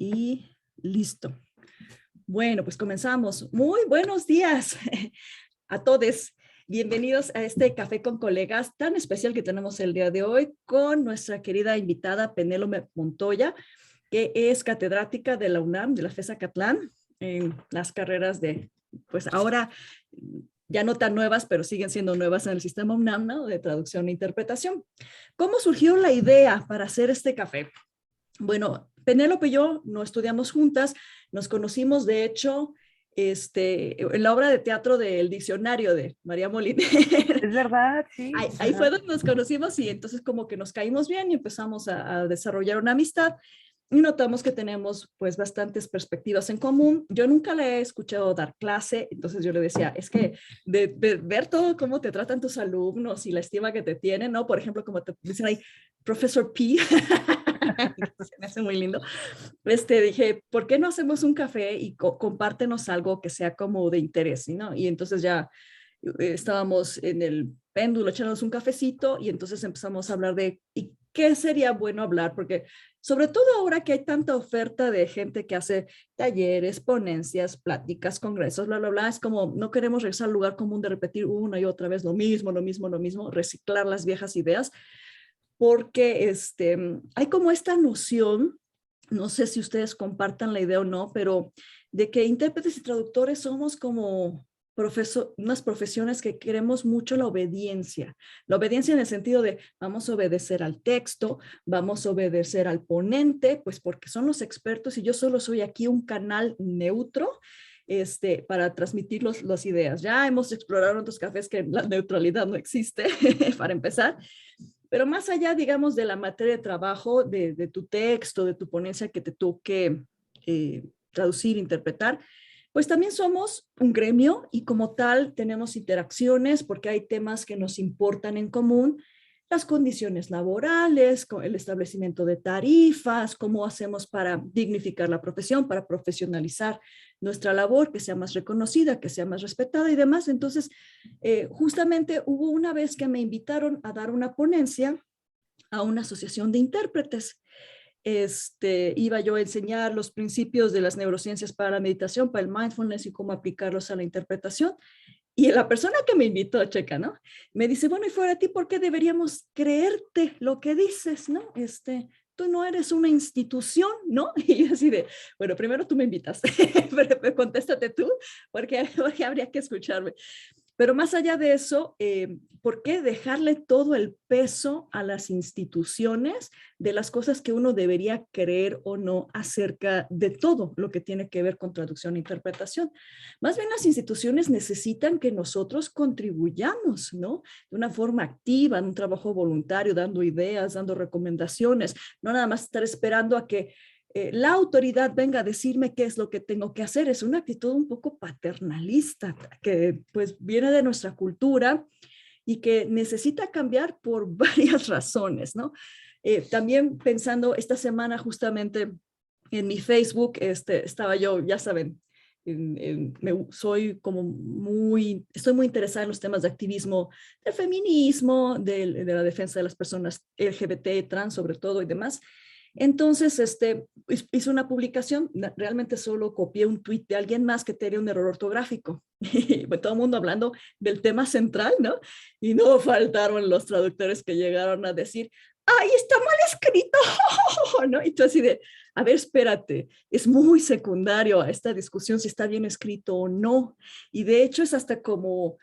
Y listo. Bueno, pues comenzamos. Muy buenos días a todos. Bienvenidos a este Café con Colegas tan especial que tenemos el día de hoy con nuestra querida invitada Penélope Montoya, que es catedrática de la UNAM, de la FES Acatlán, en las carreras de, pues ahora ya no tan nuevas, pero siguen siendo nuevas en el sistema UNAM, ¿no? De traducción e interpretación. ¿Cómo surgió la idea para hacer este café? Bueno, Penélope y yo no estudiamos juntas, nos conocimos de hecho en la obra de teatro del diccionario de María Moliner. Es verdad, sí. Ahí fue donde nos conocimos y entonces como que nos caímos bien y empezamos a desarrollar una amistad y notamos que tenemos pues bastantes perspectivas en común. Yo nunca le he escuchado dar clase, entonces yo le decía, es que de ver todo cómo te tratan tus alumnos y la estima que te tienen, ¿no? Por ejemplo, como te dicen ahí, Profesor P, se me hace muy lindo. Dije, ¿por qué no hacemos un café y compártenos algo que sea como de interés, ¿no? Y entonces ya estábamos en el péndulo echándonos un cafecito y entonces empezamos a hablar de ¿y qué sería bueno hablar? Porque sobre todo ahora que hay tanta oferta de gente que hace talleres, ponencias, pláticas, congresos, bla, bla, bla, es como no queremos regresar al lugar común de repetir una y otra vez lo mismo, lo mismo, lo mismo, reciclar las viejas ideas, porque hay como esta noción, no sé si ustedes compartan la idea o no, pero de que intérpretes y traductores somos como unas profesiones que queremos mucho la obediencia en el sentido de vamos a obedecer al texto, vamos a obedecer al ponente, pues porque son los expertos y yo solo soy aquí un canal neutro para transmitir las ideas. Ya hemos explorado en otros cafés que la neutralidad no existe, para empezar, pero más allá, digamos, de la materia de trabajo, de tu texto, de tu ponencia que te toque traducir, interpretar, pues también somos un gremio y como tal tenemos interacciones porque hay temas que nos importan en común, las condiciones laborales, el establecimiento de tarifas, cómo hacemos para dignificar la profesión, para profesionalizar nuestra labor, que sea más reconocida, que sea más respetada y demás. Entonces, justamente hubo una vez que me invitaron a dar una ponencia a una asociación de intérpretes. Iba yo a enseñar los principios de las neurociencias para la meditación, para el mindfulness y cómo aplicarlos a la interpretación. Y la persona que me invitó, checa, ¿no? Me dice, bueno, y fuera de ti, ¿por qué deberíamos creerte lo que dices, no? Tú no eres una institución, ¿no? Y yo así de, bueno, primero tú me invitas, pero contéstate tú, porque habría que escucharme. Pero más allá de eso, ¿por qué dejarle todo el peso a las instituciones de las cosas que uno debería creer o no acerca de todo lo que tiene que ver con traducción e interpretación? Más bien las instituciones necesitan que nosotros contribuyamos, ¿no? De una forma activa, en un trabajo voluntario, dando ideas, dando recomendaciones, no nada más estar esperando a que la autoridad venga a decirme qué es lo que tengo que hacer. Es una actitud un poco paternalista que pues viene de nuestra cultura y que necesita cambiar por varias razones, ¿no? También pensando esta semana justamente en mi Facebook, estaba yo, ya saben, estoy muy interesada en los temas de activismo, del feminismo, de la defensa de las personas LGBT, trans sobre todo y demás. Entonces, hice una publicación, realmente solo copié un tweet de alguien más que tenía un error ortográfico. Y todo el mundo hablando del tema central, ¿no? Y no faltaron los traductores que llegaron a decir, ¡ay, está mal escrito! ¿No? Y tú así de, a ver, espérate, es muy secundario a esta discusión si está bien escrito o no. Y de hecho es hasta como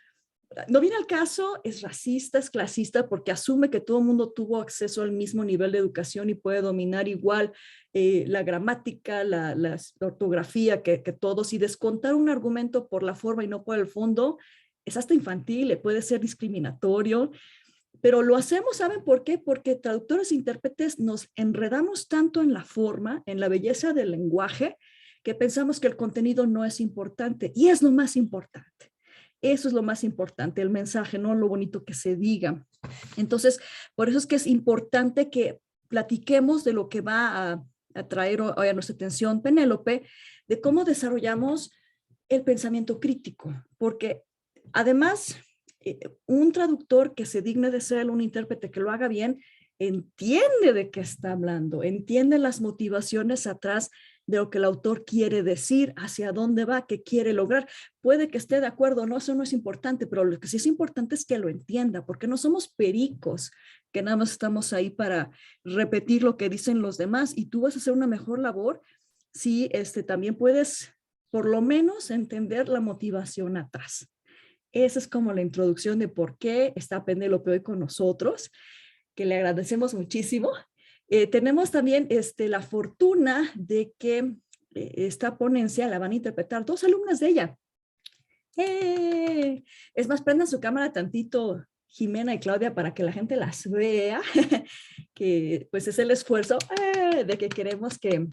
no viene al caso, es racista, es clasista, porque asume que todo el mundo tuvo acceso al mismo nivel de educación y puede dominar igual la gramática, la ortografía que todos, y descontar un argumento por la forma y no por el fondo es hasta infantil, puede ser discriminatorio, pero lo hacemos, ¿saben por qué? Porque traductores e intérpretes nos enredamos tanto en la forma, en la belleza del lenguaje, que pensamos que el contenido no es importante, y es lo más importante. Eso es lo más importante, el mensaje, no lo bonito que se diga. Entonces, por eso es que es importante que platiquemos de lo que va a traer hoy a nuestra atención Penélope, de cómo desarrollamos el pensamiento crítico, porque además, un traductor que se digne de ser un intérprete que lo haga bien, entiende de qué está hablando, entiende las motivaciones atrás de lo que el autor quiere decir, hacia dónde va, qué quiere lograr. Puede que esté de acuerdo, no, eso no es importante, pero lo que sí es importante es que lo entienda, porque no somos pericos, que nada más estamos ahí para repetir lo que dicen los demás, y tú vas a hacer una mejor labor si también puedes por lo menos entender la motivación atrás. Esa es como la introducción de por qué está Penélope hoy con nosotros, que le agradecemos muchísimo. Tenemos también la fortuna de que esta ponencia la van a interpretar dos alumnas de ella. Es más, prendan su cámara tantito, Jimena y Claudia, para que la gente las vea, que pues es el esfuerzo de que queremos que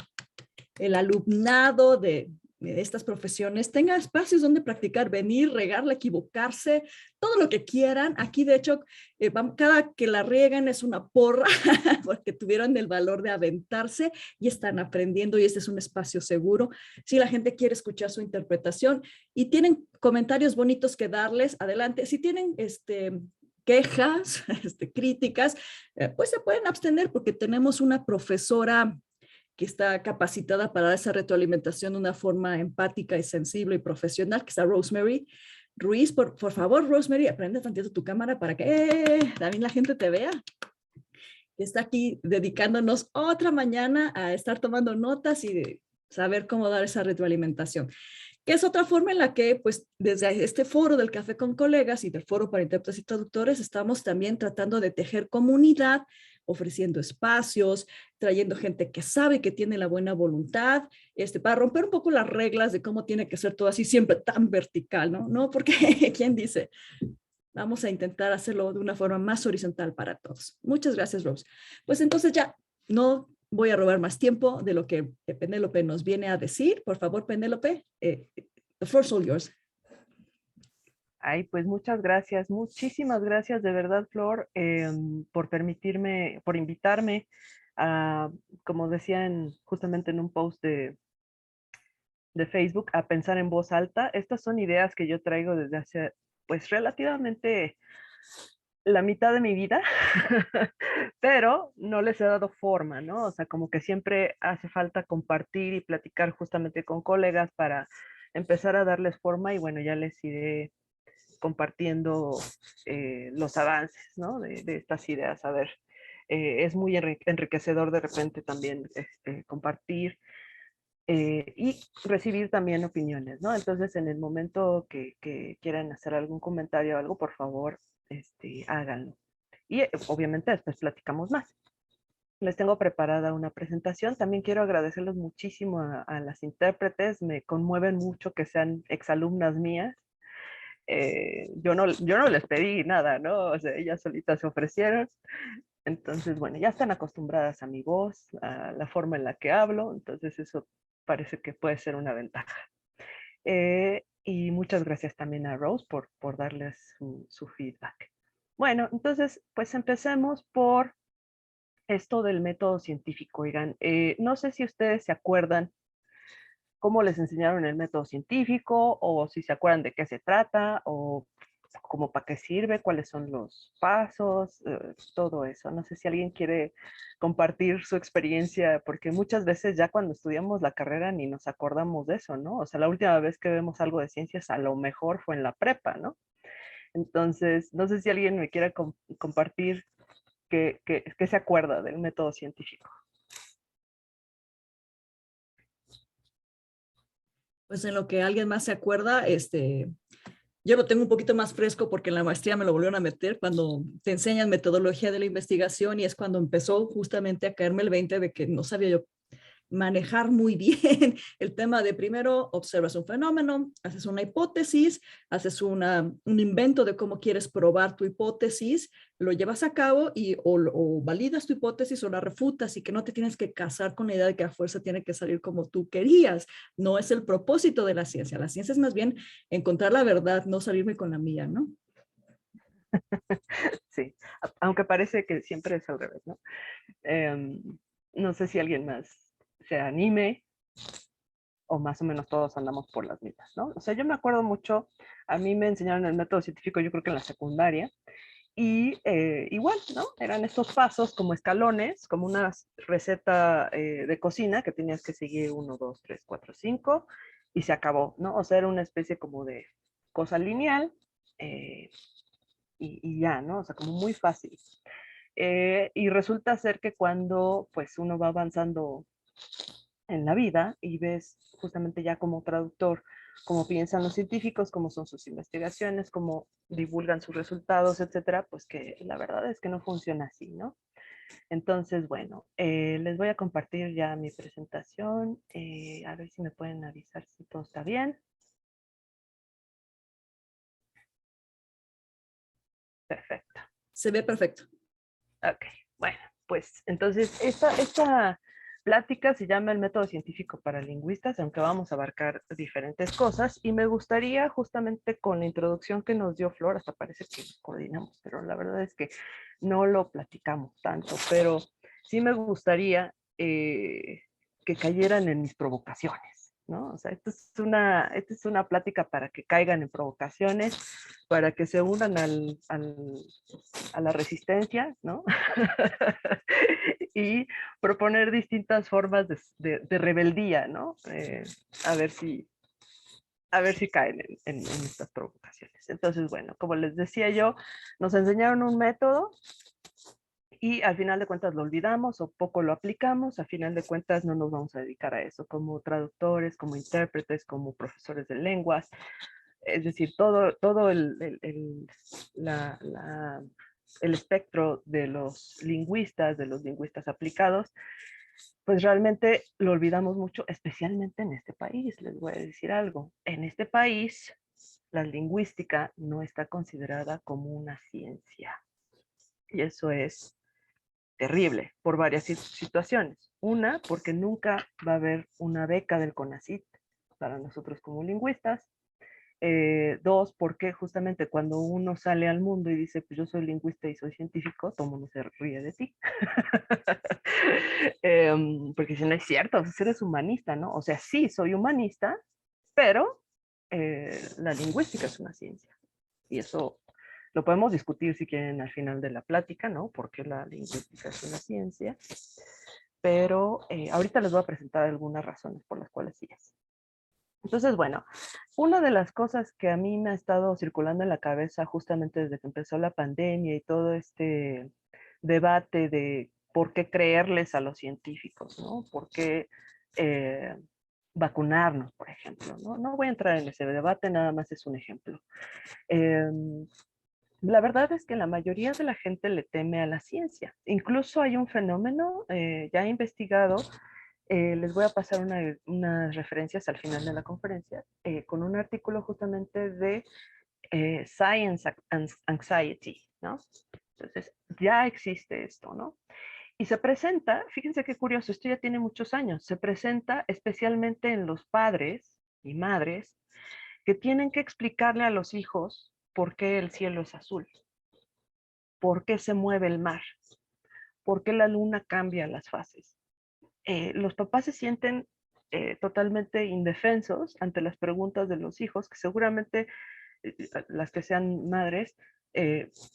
el alumnado de estas profesiones tenga espacios donde practicar, venir, regarla, equivocarse, todo lo que quieran. Aquí, de hecho, cada que la riegan es una porra porque tuvieron el valor de aventarse y están aprendiendo, y este es un espacio seguro. Si la gente quiere escuchar su interpretación y tienen comentarios bonitos que darles, adelante. Si tienen quejas, críticas, pues se pueden abstener, porque tenemos una profesora que está capacitada para dar esa retroalimentación de una forma empática y sensible y profesional, que está Rosemary Ruiz. Por favor, Rosemary, aprende tantito tu cámara para que también la gente te vea. Está aquí dedicándonos otra mañana a estar tomando notas y de saber cómo dar esa retroalimentación, que es otra forma en la que, pues, desde este foro del Café con Colegas y del Foro para Intérpretes y Traductores, estamos también tratando de tejer comunidad, ofreciendo espacios, trayendo gente que sabe, que tiene la buena voluntad, para romper un poco las reglas de cómo tiene que ser todo así siempre tan vertical, ¿no? No, porque ¿quién dice? Vamos a intentar hacerlo de una forma más horizontal para todos. Muchas gracias, Rose. Pues entonces ya no voy a robar más tiempo de lo que Penélope nos viene a decir. Por favor, Penélope, the floor is all yours. Ay, pues muchas gracias, muchísimas gracias de verdad, Flor, por permitirme, por invitarme a, como decían justamente en un post de Facebook, a pensar en voz alta. Estas son ideas que yo traigo desde hace, pues, relativamente la mitad de mi vida, pero no les he dado forma, ¿no? O sea, como que siempre hace falta compartir y platicar justamente con colegas para empezar a darles forma, y bueno, ya les iré compartiendo los avances, ¿no? De estas ideas. A ver, es muy enriquecedor de repente también compartir y recibir también opiniones, ¿no? Entonces, en el momento que quieran hacer algún comentario o algo, por favor, háganlo. Y obviamente después platicamos más. Les tengo preparada una presentación. También quiero agradecerles muchísimo a las intérpretes. Me conmueven mucho que sean exalumnas mías. Yo no les pedí nada, ¿no? O sea, ellas solitas se ofrecieron. Entonces, bueno, ya están acostumbradas a mi voz, a la forma en la que hablo. Entonces, eso parece que puede ser una ventaja. Y muchas gracias también a Rose por darles su feedback. Bueno, entonces, pues empecemos por esto del método científico. Oigan, no sé si ustedes se acuerdan cómo les enseñaron el método científico, o si se acuerdan de qué se trata, o cómo para qué sirve, cuáles son los pasos, todo eso. No sé si alguien quiere compartir su experiencia, porque muchas veces ya cuando estudiamos la carrera ni nos acordamos de eso, ¿no? O sea, la última vez que vemos algo de ciencias a lo mejor fue en la prepa, ¿no? Entonces, no sé si alguien me quiera compartir qué se acuerda del método científico. Pues en lo que alguien más se acuerda, yo lo tengo un poquito más fresco porque en la maestría me lo volvieron a meter cuando te enseñan metodología de la investigación, y es cuando empezó justamente a caerme el 20 de que no sabía yo manejar muy bien el tema de primero observas un fenómeno, haces una hipótesis, haces un invento de cómo quieres probar tu hipótesis, lo llevas a cabo y o validas tu hipótesis o la refutas, y que no te tienes que casar con la idea de que a fuerza tiene que salir como tú querías. No es el propósito de la ciencia. La ciencia es más bien encontrar la verdad, no salirme con la mía, ¿no? Sí, aunque parece que siempre es al revés, ¿no? No sé si alguien más se anime, o más o menos todos andamos por las mismas, ¿no? O sea, yo me acuerdo mucho, a mí me enseñaron el método científico, yo creo que en la secundaria, Y igual, ¿no? Eran estos pasos como escalones, como una receta de cocina que tenías que seguir 1, 2, 3, 4, 5 y se acabó, ¿no? O sea, era una especie como de cosa lineal eh, y ya, ¿no? O sea, como muy fácil. Y resulta ser que cuando pues uno va avanzando en la vida y ves justamente ya como traductor cómo piensan los científicos, cómo son sus investigaciones, cómo divulgan sus resultados, etcétera, pues que la verdad es que no funciona así, ¿no? Entonces, bueno, les voy a compartir ya mi presentación, a ver si me pueden avisar si todo está bien. Perfecto. Se ve perfecto. Ok, bueno, pues entonces esta plática se llama el método científico para lingüistas, aunque vamos a abarcar diferentes cosas, y me gustaría justamente con la introducción que nos dio Flor, hasta parece que coordinamos, pero la verdad es que no lo platicamos tanto, pero sí me gustaría que cayeran en mis provocaciones, ¿no? O sea, esta es una plática para que caigan en provocaciones, para que se unan a la resistencia, ¿no? Y proponer distintas formas de rebeldía, ¿no? A ver si, a ver si caen en estas provocaciones. Entonces, bueno, como les decía yo, nos enseñaron un método y al final de cuentas lo olvidamos o poco lo aplicamos, al final de cuentas no nos vamos a dedicar a eso como traductores, como intérpretes, como profesores de lenguas, es decir, todo el espectro de los lingüistas aplicados, pues realmente lo olvidamos mucho, especialmente en este país. Les voy a decir algo. En este país, la lingüística no está considerada como una ciencia. Y eso es terrible por varias situaciones. Una, porque nunca va a haber una beca del CONACYT para nosotros como lingüistas. Dos, porque justamente cuando uno sale al mundo y dice, pues yo soy lingüista y soy científico, todo el mundo se ríe de ti. Porque si no es cierto, pues eres humanista, ¿no? O sea, sí, soy humanista, pero la lingüística es una ciencia. Y eso lo podemos discutir si quieren al final de la plática, ¿no? Porque la lingüística es una ciencia. Pero ahorita les voy a presentar algunas razones por las cuales sí es. Entonces, bueno, una de las cosas que a mí me ha estado circulando en la cabeza justamente desde que empezó la pandemia y todo este debate de por qué creerles a los científicos, ¿no? ¿Por qué vacunarnos, por ejemplo? ¿No? No voy a entrar en ese debate, nada más es un ejemplo. Eh, la verdad es que la mayoría de la gente le teme a la ciencia. Incluso hay un fenómeno ya investigado, les voy a pasar unas referencias al final de la conferencia, con un artículo justamente de Science Anxiety, ¿no? Entonces, ya existe esto, ¿no? Y se presenta, fíjense qué curioso, esto ya tiene muchos años, se presenta especialmente en los padres y madres que tienen que explicarle a los hijos por qué el cielo es azul, por qué se mueve el mar, por qué la luna cambia las fases. Los papás se sienten totalmente indefensos ante las preguntas de los hijos, que seguramente las que sean madres,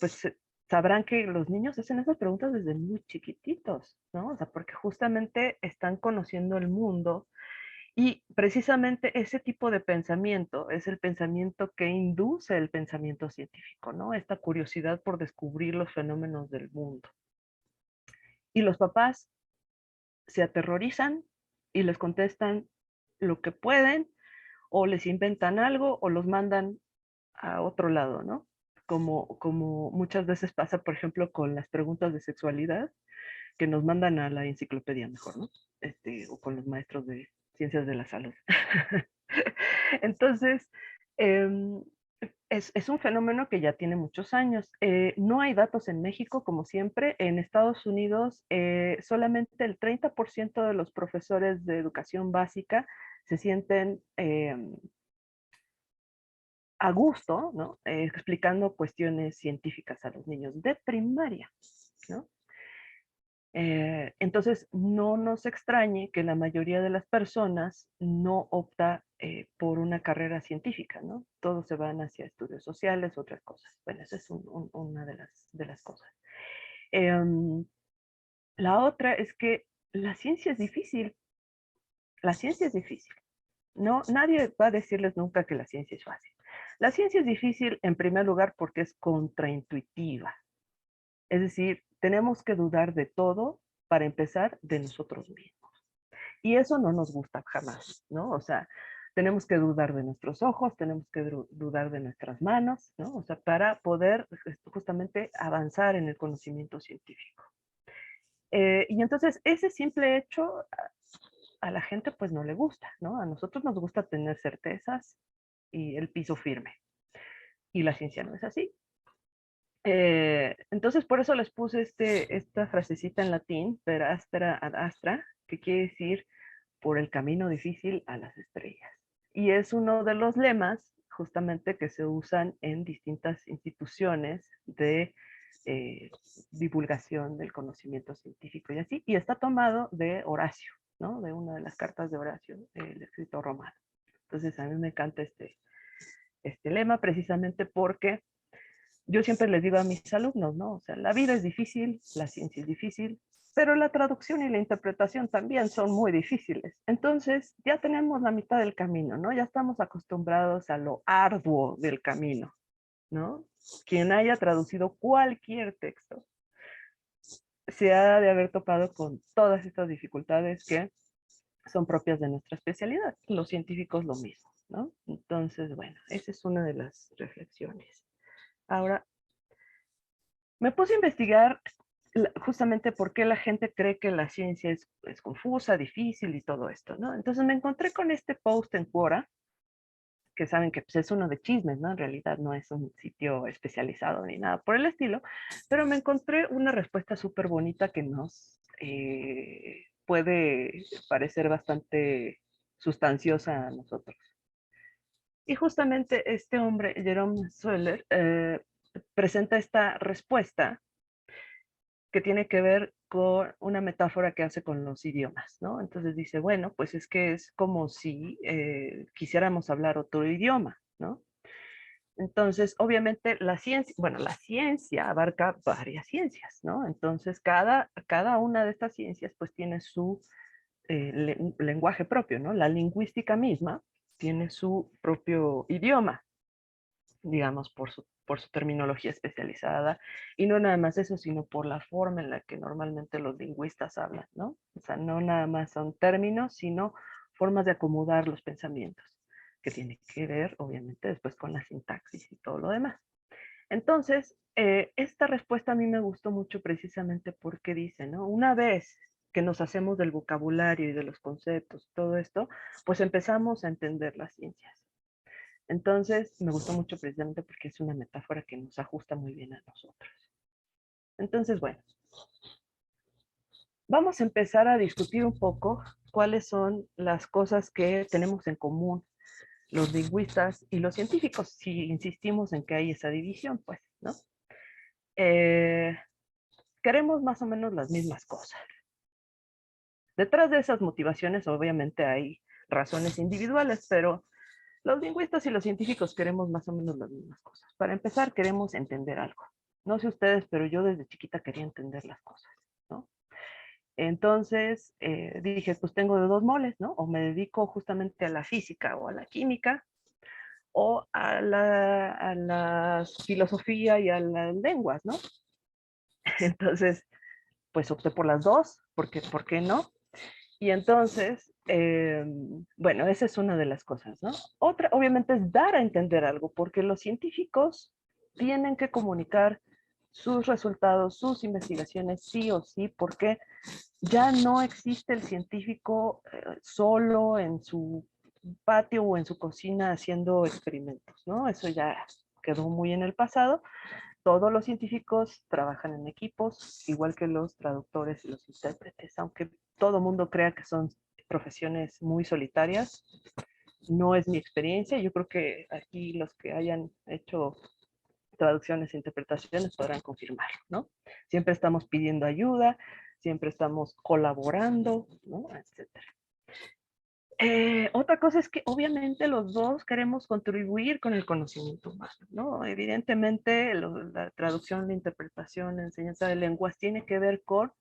pues sabrán que los niños hacen esas preguntas desde muy chiquititos, ¿no? O sea, porque justamente están conociendo el mundo y precisamente ese tipo de pensamiento es el pensamiento que induce el pensamiento científico, ¿no? Esta curiosidad por descubrir los fenómenos del mundo. Y los papás se aterrorizan y les contestan lo que pueden o les inventan algo o los mandan a otro lado, ¿no? Como muchas veces pasa, por ejemplo, con las preguntas de sexualidad, que nos mandan a la enciclopedia mejor, ¿no? O con los maestros de ciencias de la salud. Entonces, eh, es un fenómeno que ya tiene muchos años. No hay datos en México, como siempre. En Estados Unidos, solamente el 30% de los profesores de educación básica se sienten a gusto, ¿no? Explicando cuestiones científicas a los niños de primaria, ¿no? Entonces, no nos extrañe que la mayoría de las personas no opta por una carrera científica, ¿no? Todos se van hacia estudios sociales, otras cosas. Bueno, esa es una de las cosas. La otra es que la ciencia es difícil. La ciencia es difícil. No, nadie va a decirles nunca que la ciencia es fácil. La ciencia es difícil en primer lugar porque es contraintuitiva. Es decir, tenemos que dudar de todo para empezar de nosotros mismos. Y eso no nos gusta jamás, ¿no? O sea, tenemos que dudar de nuestros ojos, tenemos que dudar de nuestras manos, ¿no? O sea, para poder justamente avanzar en el conocimiento científico. Y entonces ese simple hecho a la gente pues no le gusta, ¿no? A nosotros nos gusta tener certezas y el piso firme. Y la ciencia no es así. Entonces por eso les puse esta frasecita en latín, per astra ad astra, que quiere decir por el camino difícil a las estrellas. Y es uno de los lemas justamente que se usan en distintas instituciones de divulgación del conocimiento científico y así, y está tomado de Horacio, ¿no? De una de las cartas de Horacio, el escritor romano. Entonces a mí me encanta este lema precisamente porque yo siempre les digo a mis alumnos, ¿no? O sea, la vida es difícil, la ciencia es difícil, pero la traducción y la interpretación también son muy difíciles. Entonces, ya tenemos la mitad del camino, ¿no? Ya estamos acostumbrados a lo arduo del camino, ¿no? Quien haya traducido cualquier texto se ha de haber topado con todas estas dificultades que son propias de nuestra especialidad. Los científicos lo mismo, ¿no? Entonces, bueno, esa es una de las reflexiones. Ahora, me puse a investigar justamente por qué la gente cree que la ciencia es confusa, difícil y todo esto, ¿no? Entonces me encontré con este post en Quora, que saben que pues, es uno de chismes, ¿no? En realidad no es un sitio especializado ni nada por el estilo, pero me encontré una respuesta súper bonita que nos puede parecer bastante sustanciosa a nosotros. Y justamente este hombre, Jerome Soller, presenta esta respuesta que tiene que ver con una metáfora que hace con los idiomas, ¿no? Entonces dice, bueno, pues es que es como si quisiéramos hablar otro idioma, ¿no? Entonces, obviamente, la ciencia, bueno, la ciencia abarca varias ciencias, ¿no? Entonces, cada una de estas ciencias, pues, tiene su lenguaje propio, ¿no? La lingüística misma tiene su propio idioma, digamos, por su terminología especializada, y no nada más eso, sino por la forma en la que normalmente los lingüistas hablan, ¿no? O sea, no nada más son términos, sino formas de acomodar los pensamientos, que tiene que ver, obviamente, después con la sintaxis y todo lo demás. Entonces, esta respuesta a mí me gustó mucho precisamente porque dice, ¿no? Una vez que nos hacemos del vocabulario y de los conceptos, todo esto, pues empezamos a entender las ciencias. Entonces, me gustó mucho precisamente porque es una metáfora que nos ajusta muy bien a nosotros. Entonces, bueno, vamos a empezar a discutir un poco cuáles son las cosas que tenemos en común los lingüistas y los científicos, si insistimos en que hay esa división, pues, ¿no? Queremos más o menos las mismas cosas. Detrás de esas motivaciones, obviamente, hay razones individuales, pero los lingüistas y los científicos queremos más o menos las mismas cosas. Para empezar, queremos entender algo. No sé ustedes, pero yo desde chiquita quería entender las cosas, ¿no? Entonces dije, pues tengo de dos moles, ¿no? O me dedico justamente a la física o a la química, o a la filosofía y a las lenguas, ¿no? Entonces, pues opté por las dos, porque ¿por qué no? Y entonces, bueno, esa es una de las cosas, ¿no? Otra, obviamente, es dar a entender algo, porque los científicos tienen que comunicar sus resultados, sus investigaciones, sí o sí, porque ya no existe el científico solo en su patio o en su cocina haciendo experimentos, ¿no? Eso ya quedó muy en el pasado. Todos los científicos trabajan en equipos, igual que los traductores y los intérpretes, aunque todo el mundo crea que son profesiones muy solitarias. No es mi experiencia. Yo creo que aquí los que hayan hecho traducciones e interpretaciones podrán confirmarlo, ¿no? Siempre estamos pidiendo ayuda, siempre estamos colaborando, ¿no? Etcétera. Otra cosa es que obviamente los dos queremos contribuir con el conocimiento humano, ¿no? Evidentemente la traducción, la interpretación, la enseñanza de lenguas tiene que ver con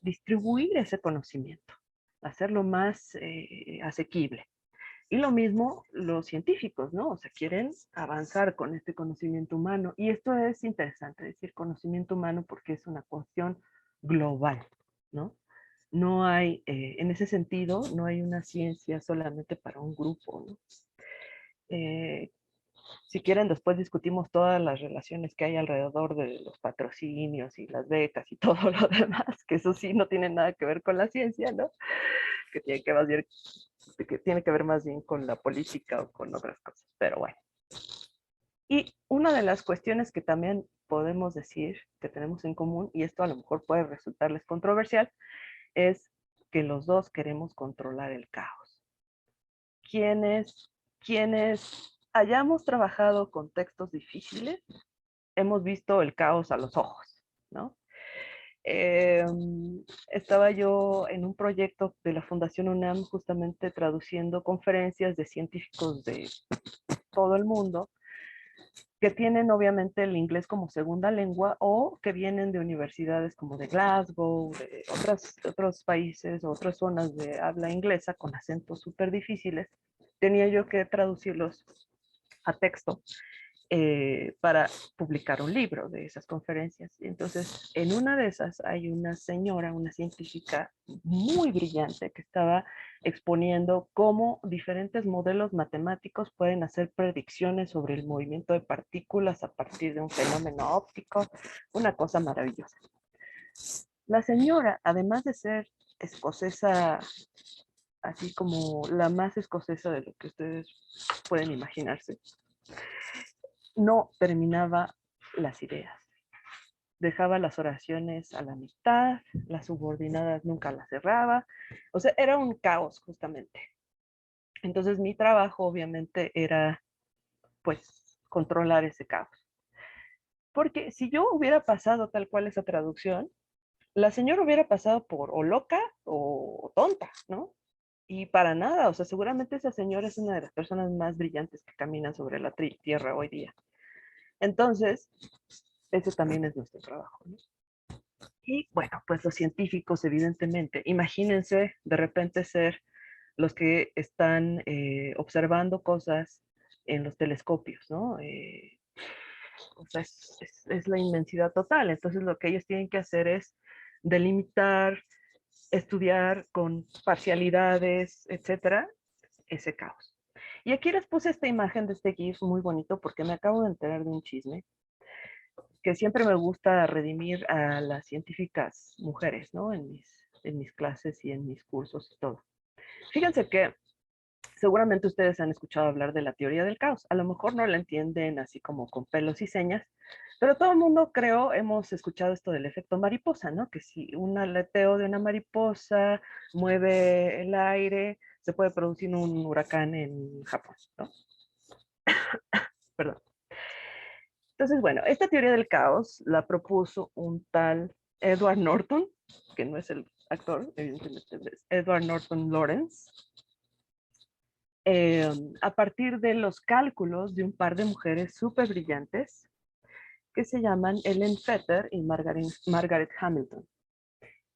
distribuir ese conocimiento, hacerlo más asequible. Y lo mismo los científicos, ¿no? O sea, quieren avanzar con este conocimiento humano. Y esto es interesante, decir conocimiento humano, porque es una cuestión global, ¿no? No hay, en ese sentido, no hay una ciencia solamente para un grupo, ¿no? Eh, si quieren, después discutimos todas las relaciones que hay alrededor de los patrocinios y las becas y todo lo demás, que eso sí no tiene nada que ver con la ciencia, ¿no? Que tiene que ver más bien con la política o con otras cosas, pero bueno. Y una de las cuestiones que también podemos decir que tenemos en común, y esto a lo mejor puede resultarles controversial, es que los dos queremos controlar el caos. Quienes hayamos trabajado con textos difíciles, hemos visto el caos a los ojos, ¿no? Estaba yo en un proyecto de la Fundación UNAM justamente traduciendo conferencias de científicos de todo el mundo que tienen obviamente el inglés como segunda lengua o que vienen de universidades como de Glasgow, de otros países o otras zonas de habla inglesa con acentos súper difíciles. Tenía yo que traducirlos a texto para publicar un libro de esas conferencias. Entonces, en una de esas hay una señora, una científica muy brillante que estaba exponiendo cómo diferentes modelos matemáticos pueden hacer predicciones sobre el movimiento de partículas a partir de un fenómeno óptico, una cosa maravillosa. La señora, además de ser escocesa, así como la más escocesa de lo que ustedes pueden imaginarse, no terminaba las ideas. Dejaba las oraciones a la mitad, las subordinadas nunca las cerraba. O sea, era un caos justamente. Entonces mi trabajo obviamente era, pues, controlar ese caos. Porque si yo hubiera pasado tal cual esa traducción, la señora hubiera pasado por o loca o tonta, ¿no? Y para nada, o sea, seguramente esa señora es una de las personas más brillantes que caminan sobre la tierra hoy día. Entonces, ese también es nuestro trabajo, ¿no? Y bueno, pues los científicos, evidentemente, imagínense de repente ser los que están observando cosas en los telescopios, ¿no? O sea, es la inmensidad total. Entonces, lo que ellos tienen que hacer es delimitar, estudiar con parcialidades, etcétera, ese caos. Y aquí les puse esta imagen de este GIF muy bonito porque me acabo de enterar de un chisme que siempre me gusta redimir a las científicas mujeres, ¿no? En mis clases y en mis cursos y todo. Fíjense que seguramente ustedes han escuchado hablar de la teoría del caos. A lo mejor no la entienden así como con pelos y señas, pero todo el mundo, creo, hemos escuchado esto del efecto mariposa, ¿no? Que si un aleteo de una mariposa mueve el aire, se puede producir un huracán en Japón, ¿no? Perdón. Entonces, bueno, esta teoría del caos la propuso un tal Edward Norton, que no es el actor, evidentemente es Edward Norton Lawrence, a partir de los cálculos de un par de mujeres súper brillantes que se llaman Ellen Fetter y Margaret Hamilton.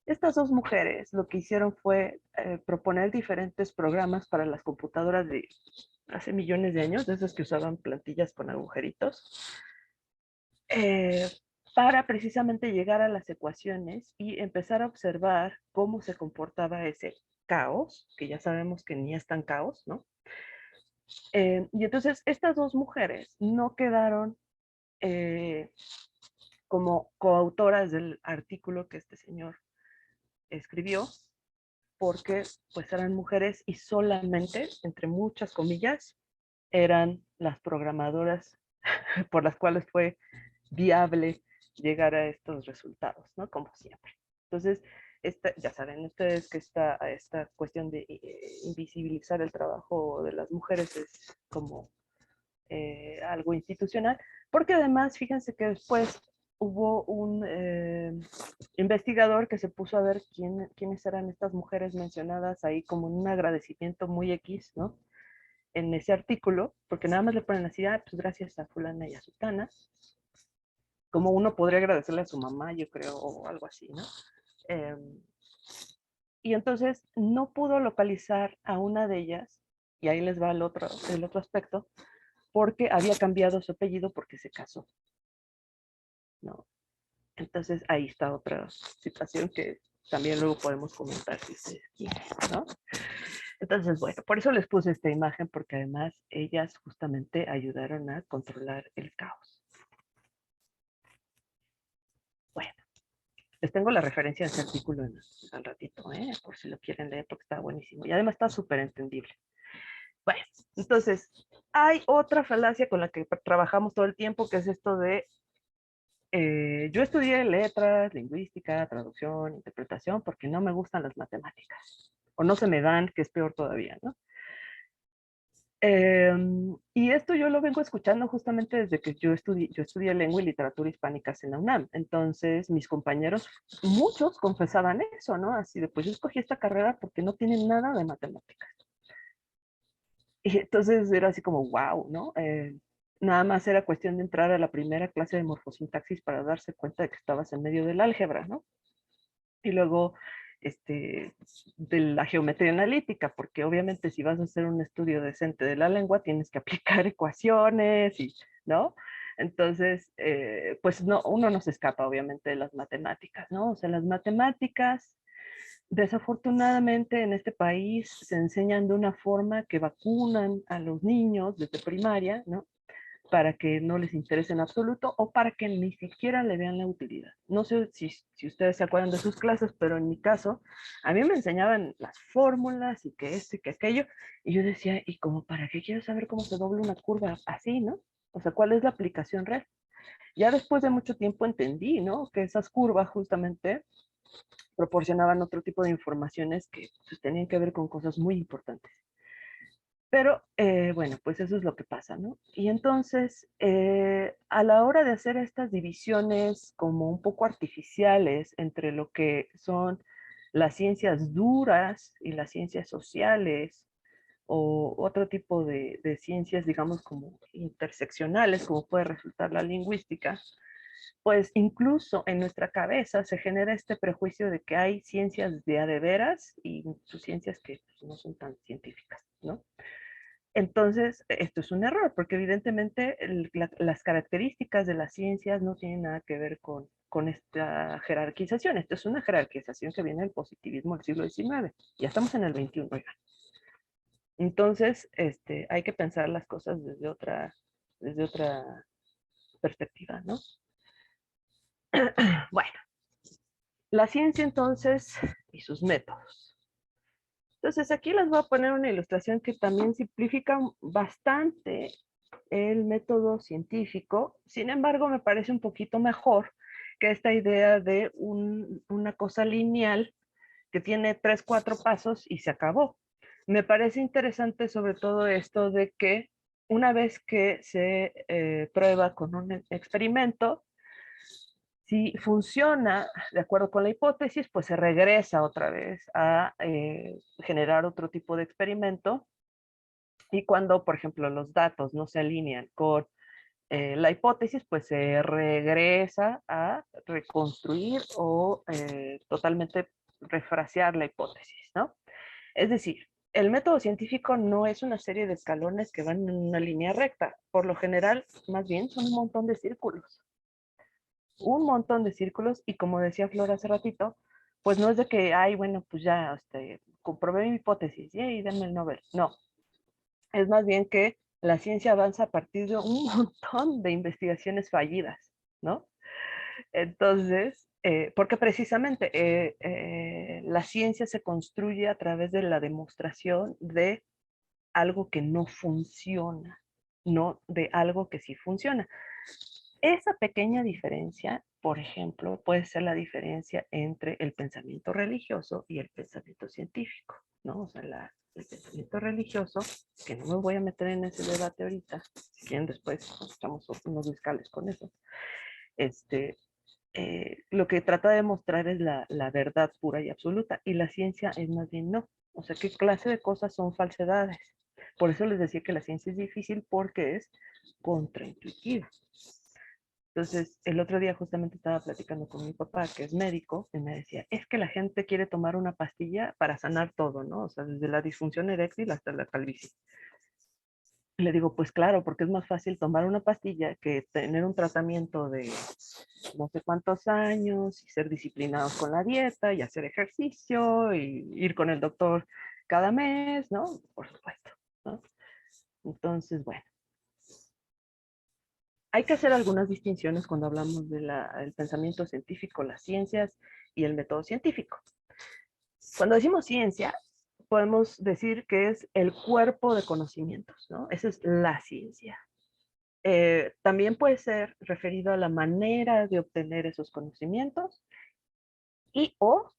Estas dos mujeres lo que hicieron fue proponer diferentes programas para las computadoras de hace millones de años, de esas que usaban plantillas con agujeritos, para precisamente llegar a las ecuaciones y empezar a observar cómo se comportaba ese caos, que ya sabemos que ni es tan caos, ¿no? Y entonces estas dos mujeres no quedaron como coautoras del artículo que este señor escribió, porque pues eran mujeres y solamente, entre muchas comillas, eran las programadoras por las cuales fue viable llegar a estos resultados, ¿no? Como siempre. Entonces, ya saben ustedes que esta cuestión de invisibilizar el trabajo de las mujeres es como algo institucional, porque además, fíjense que después hubo un investigador que se puso a ver quiénes eran estas mujeres mencionadas ahí como en un agradecimiento muy X, ¿no? En ese artículo, porque nada más le ponen así, ah, pues gracias a fulana y a sutana, como uno podría agradecerle a su mamá, yo creo, o algo así, ¿no? Eh, y entonces no pudo localizar a una de ellas, y ahí les va el otro aspecto, porque había cambiado su apellido porque se casó, ¿no? Entonces ahí está otra situación que también luego podemos comentar si ustedes quieren, ¿no? Entonces, bueno, por eso les puse esta imagen, porque además ellas justamente ayudaron a controlar el caos. Bueno, les tengo la referencia de ese artículo al ratito, por si lo quieren leer, porque está buenísimo. Y además está súper entendible. Bueno, entonces, hay otra falacia con la que trabajamos todo el tiempo, que es esto de, yo estudié letras, lingüística, traducción, interpretación, porque no me gustan las matemáticas, o no se me dan, que es peor todavía, ¿no? Y esto yo lo vengo escuchando justamente desde que yo estudié lengua y literatura hispánicas en la UNAM. Entonces, mis compañeros, muchos confesaban eso, ¿no? Así de, pues yo escogí esta carrera porque no tiene nada de matemáticas. Y entonces era así como, wow, ¿no? Nada más era cuestión de entrar a la primera clase de morfosintaxis para darse cuenta de que estabas en medio del álgebra, ¿no? Y luego de la geometría analítica, porque obviamente si vas a hacer un estudio decente de la lengua, tienes que aplicar ecuaciones, y, ¿no? Entonces, pues no, uno no se escapa obviamente de las matemáticas, ¿no? O sea, las matemáticas, desafortunadamente en este país se enseñan de una forma que vacunan a los niños desde primaria, ¿no? Para que no les interese en absoluto o para que ni siquiera le vean la utilidad. No sé si ustedes se acuerdan de sus clases, pero en mi caso, a mí me enseñaban las fórmulas y que esto y que aquello, y yo decía, ¿y como para qué quiero saber cómo se dobla una curva así, no? O sea, ¿cuál es la aplicación real? Ya después de mucho tiempo entendí, ¿no? Que esas curvas justamente proporcionaban otro tipo de informaciones que pues, tenían que ver con cosas muy importantes. Pero bueno, pues eso es lo que pasa, ¿no? Y entonces, a la hora de hacer estas divisiones como un poco artificiales entre lo que son las ciencias duras y las ciencias sociales, o otro tipo de ciencias, digamos, como interseccionales, como puede resultar la lingüística, pues incluso en nuestra cabeza se genera este prejuicio de que hay ciencias de a de veras y ciencias que pues, no son tan científicas, ¿no? Entonces, esto es un error, porque evidentemente las características de las ciencias no tienen nada que ver con esta jerarquización. Esto es una jerarquización que viene del positivismo del siglo XIX. Ya estamos en el XXI, oigan. Entonces, hay que pensar las cosas desde otra perspectiva, ¿no? Bueno, la ciencia entonces y sus métodos. Entonces, aquí les voy a poner una ilustración que también simplifica bastante el método científico. Sin embargo, me parece un poquito mejor que esta idea de una cosa lineal que tiene 3, 4 pasos y se acabó. Me parece interesante sobre todo esto de que una vez que se prueba con un experimento, si funciona de acuerdo con la hipótesis, pues se regresa otra vez a generar otro tipo de experimento. Y cuando, por ejemplo, los datos no se alinean con la hipótesis, pues se regresa a reconstruir o totalmente refrasear la hipótesis, ¿no? Es decir, el método científico no es una serie de escalones que van en una línea recta. Por lo general, más bien son un montón de círculos. Un montón de círculos y como decía Flor hace ratito, pues no es de que, ay, bueno, pues ya comprobé mi hipótesis y denme el Nobel. No, es más bien que la ciencia avanza a partir de un montón de investigaciones fallidas, ¿no? Entonces, porque precisamente la ciencia se construye a través de la demostración de algo que no funciona, no de algo que sí funciona. Esa pequeña diferencia, por ejemplo, puede ser la diferencia entre el pensamiento religioso y el pensamiento científico, ¿no? O sea, el pensamiento religioso, que no me voy a meter en ese debate ahorita, si quieren después echamos unos fiscales con eso, lo que trata de mostrar es la verdad pura y absoluta, y la ciencia es más bien no. O sea, ¿qué clase de cosas son falsedades? Por eso les decía que la ciencia es difícil porque es contraintuitiva. Entonces, el otro día justamente estaba platicando con mi papá, que es médico, y me decía, es que la gente quiere tomar una pastilla para sanar todo, ¿no? O sea, desde la disfunción eréctil hasta la calvicie. Le digo, pues claro, porque es más fácil tomar una pastilla que tener un tratamiento de no sé cuántos años y ser disciplinados con la dieta y hacer ejercicio y ir con el doctor cada mes, ¿no? Por supuesto, ¿no? Entonces, bueno, hay que hacer algunas distinciones cuando hablamos del pensamiento científico, las ciencias y el método científico. Cuando decimos ciencia, podemos decir que es el cuerpo de conocimientos, ¿no? Esa es la ciencia. También puede ser referido a la manera de obtener esos conocimientos y o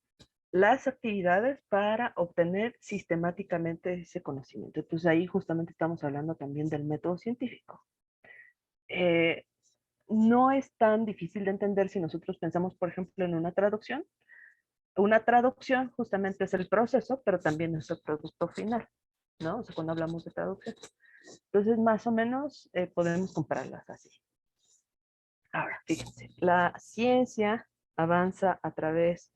las actividades para obtener sistemáticamente ese conocimiento. Entonces ahí justamente estamos hablando también del método científico. Eh, no es tan difícil de entender si nosotros pensamos, por ejemplo, en una traducción. Una traducción justamente es el proceso, pero también es el producto final, ¿no? O sea, cuando hablamos de traducción. Entonces, más o menos podemos compararlas así. Ahora, fíjense, la ciencia avanza a través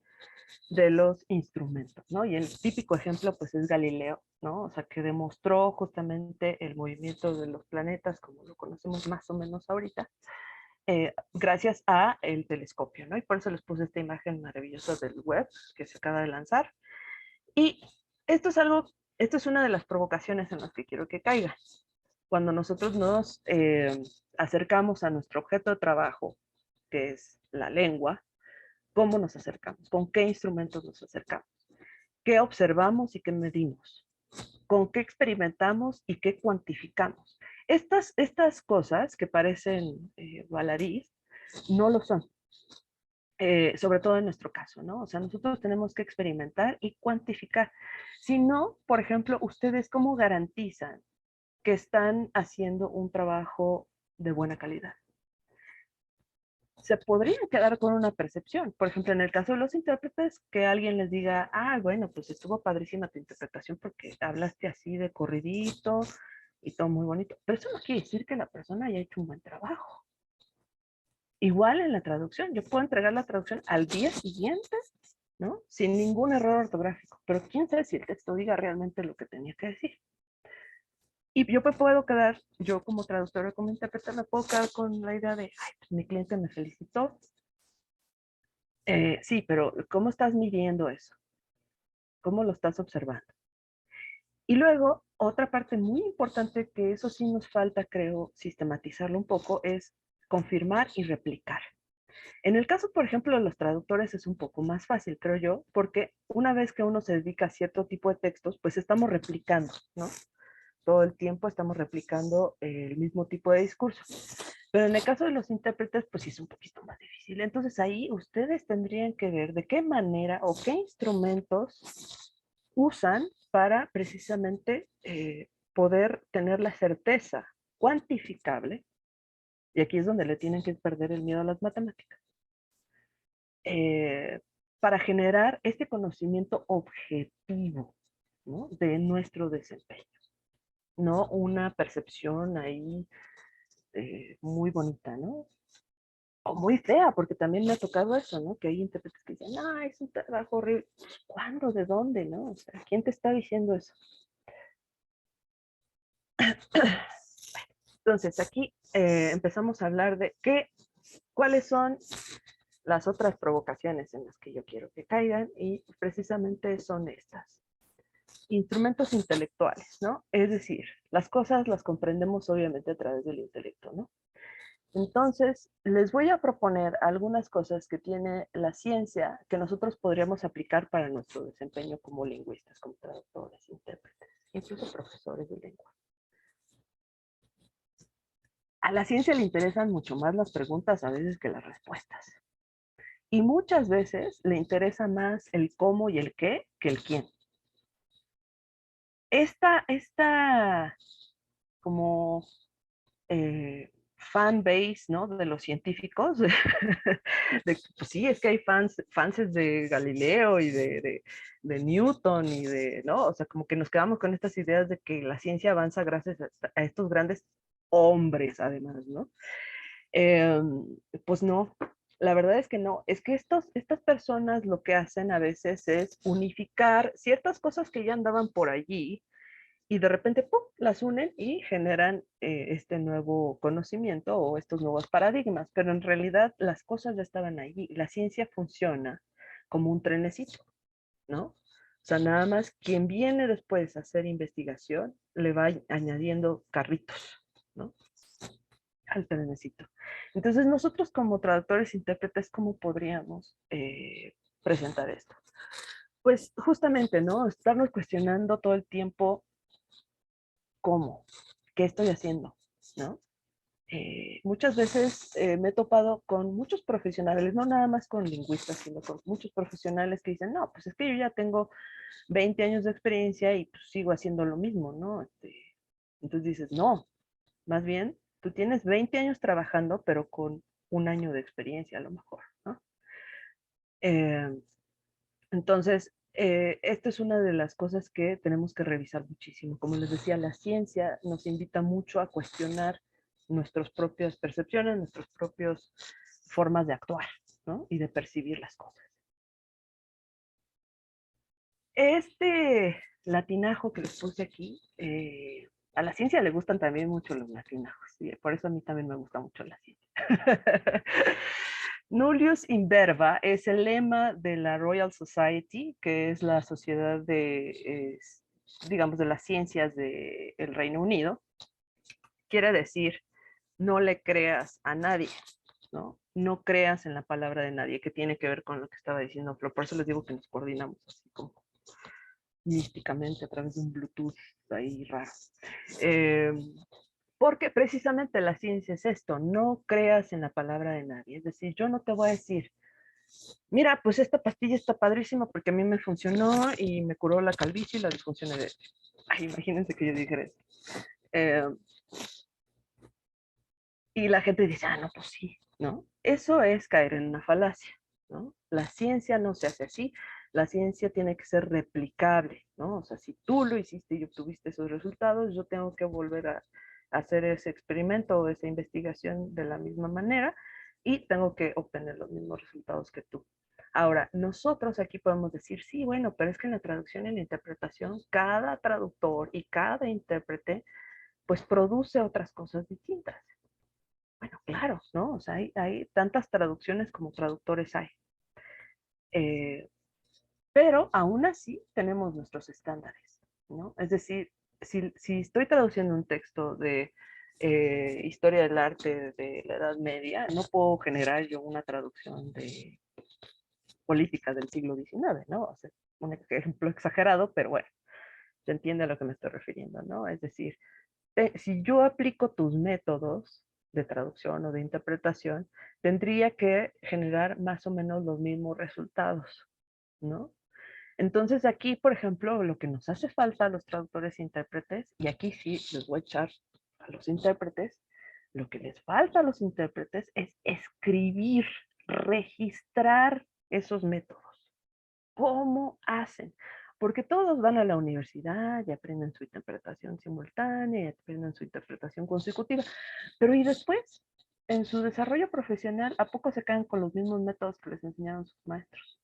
de los instrumentos, ¿no? Y el típico ejemplo, pues, es Galileo, ¿no? O sea, que demostró justamente el movimiento de los planetas, como lo conocemos más o menos ahorita, gracias a el telescopio, ¿no? Y por eso les puse esta imagen maravillosa del web que se acaba de lanzar. Y esto es algo, esto es una de las provocaciones en las que quiero que caiga. Cuando nosotros nos acercamos a nuestro objeto de trabajo, que es la lengua, ¿cómo nos acercamos? ¿Con qué instrumentos nos acercamos? ¿Qué observamos y qué medimos? ¿Con qué experimentamos y qué cuantificamos? Estas cosas que parecen baladís, no lo son. Sobre todo en nuestro caso, ¿no? O sea, nosotros tenemos que experimentar y cuantificar. Si no, por ejemplo, ustedes cómo garantizan que están haciendo un trabajo de buena calidad. Se podrían quedar con una percepción. Por ejemplo, en el caso de los intérpretes, que alguien les diga, ah, bueno, pues estuvo padrísima tu interpretación porque hablaste así de corridito y todo muy bonito. Pero eso no quiere decir que la persona haya hecho un buen trabajo. Igual en la traducción, yo puedo entregar la traducción al día siguiente, ¿no? Sin ningún error ortográfico. Pero quién sabe si el texto diga realmente lo que tenía que decir. Y yo me puedo quedar, yo como traductora, como intérprete, me puedo quedar con la idea de, ay, pues mi cliente me felicitó. Sí, pero ¿cómo estás midiendo eso? ¿Cómo lo estás observando? Y luego, otra parte muy importante que eso sí nos falta, creo, sistematizarlo un poco, es confirmar y replicar. En el caso, por ejemplo, de los traductores es un poco más fácil, creo yo, porque una vez que uno se dedica a cierto tipo de textos, pues estamos replicando, ¿no? Todo el tiempo estamos replicando el mismo tipo de discurso. Pero en el caso de los intérpretes, pues sí es un poquito más difícil. Entonces ahí ustedes tendrían que ver de qué manera o qué instrumentos usan para precisamente poder tener la certeza cuantificable, y aquí es donde le tienen que perder el miedo a las matemáticas, eh, para generar este conocimiento objetivo, ¿no? De nuestro desempeño, no una percepción ahí muy bonita, ¿no? O muy fea, porque también me ha tocado eso, ¿no? Que hay intérpretes que dicen, no, es un trabajo horrible. ¿Cuándo? ¿De dónde? ¿No? O sea, ¿quién te está diciendo eso? Entonces, aquí empezamos a hablar de cuáles son las otras provocaciones en las que yo quiero que caigan, y precisamente son estas. Instrumentos intelectuales, ¿no? Es decir, las cosas las comprendemos obviamente a través del intelecto, ¿no? Entonces, les voy a proponer algunas cosas que tiene la ciencia que nosotros podríamos aplicar para nuestro desempeño como lingüistas, como traductores, intérpretes, incluso profesores de lengua. A la ciencia le interesan mucho más las preguntas a veces que las respuestas. Y muchas veces le interesa más el cómo y el qué que el quién. Esta como fan base, ¿no? De los científicos, pues sí, es que hay fans de Galileo y de Newton y ¿no? O sea, como que nos quedamos con estas ideas de que la ciencia avanza gracias a estos grandes hombres, además, ¿no? Eh, pues no, la verdad es que no, es que estas personas lo que hacen a veces es unificar ciertas cosas que ya andaban por allí y de repente, ¡pum!, las unen y generan este nuevo conocimiento o estos nuevos paradigmas, pero en realidad las cosas ya estaban allí. La ciencia funciona como un trenecito, ¿no? O sea, nada más quien viene después a hacer investigación le va añadiendo carritos, ¿no? Al trenecito. Entonces, nosotros como traductores e intérpretes, ¿cómo podríamos presentar esto? Pues justamente, ¿no? Estarnos cuestionando todo el tiempo cómo, qué estoy haciendo, ¿no? Muchas veces me he topado con muchos profesionales, no nada más con lingüistas, sino con muchos profesionales que dicen, no, pues es que yo ya tengo 20 años de experiencia y pues, sigo haciendo lo mismo, ¿no? Entonces dices, no, más bien, tú tienes 20 años trabajando, pero con un año de experiencia a lo mejor, ¿no? Eh, entonces, esto es una de las cosas que tenemos que revisar muchísimo. Como les decía, la ciencia nos invita mucho a cuestionar nuestras propias percepciones, nuestras propias formas de actuar, ¿no? Y de percibir las cosas. Este latinajo que les puse aquí, a la ciencia le gustan también mucho los latinajos, y por eso a mí también me gusta mucho la ciencia. Nullius in verba es el lema de la Royal Society, que es la sociedad de, digamos, de las ciencias del Reino Unido. Quiere decir, no le creas a nadie, ¿no? No creas en la palabra de nadie, que tiene que ver con lo que estaba diciendo Flo. Por eso les digo que nos coordinamos así como místicamente a través de un Bluetooth ahí raro. Porque precisamente la ciencia es esto, no creas en la palabra de nadie. Es decir, yo no te voy a decir, mira, pues esta pastilla está padrísima porque a mí me funcionó y me curó la calvicie y la disfunción eréctil. Ay, imagínense que yo dijera eso. Y la gente dice, ah, no, pues sí, ¿no? Eso es caer en una falacia, ¿no? La ciencia no se hace así, la ciencia tiene que ser replicable, ¿no? O sea, si tú lo hiciste y obtuviste esos resultados, yo tengo que volver a hacer ese experimento o esa investigación de la misma manera y tengo que obtener los mismos resultados que tú. Ahora, nosotros aquí podemos decir, sí, bueno, pero es que en la traducción y en la interpretación, cada traductor y cada intérprete, pues produce otras cosas distintas. Bueno, claro, ¿no? O sea, hay tantas traducciones como traductores hay. Eh, pero aún así tenemos nuestros estándares, ¿no? Es decir, si estoy traduciendo un texto de historia del arte de la Edad Media, no puedo generar yo una traducción de política del siglo XIX, ¿no? O sea, un ejemplo exagerado, pero bueno, se entiende a lo que me estoy refiriendo, ¿no? Es decir, si yo aplico tus métodos de traducción o de interpretación, tendría que generar más o menos los mismos resultados, ¿no? Entonces aquí, por ejemplo, lo que nos hace falta a los traductores e intérpretes, y aquí sí les voy a echar a los intérpretes, lo que les falta a los intérpretes es escribir, registrar esos métodos. ¿Cómo hacen? Porque todos van a la universidad y aprenden su interpretación simultánea y aprenden su interpretación consecutiva, pero ¿y después? En su desarrollo profesional, ¿a poco se quedan con los mismos métodos que les enseñaron sus maestros?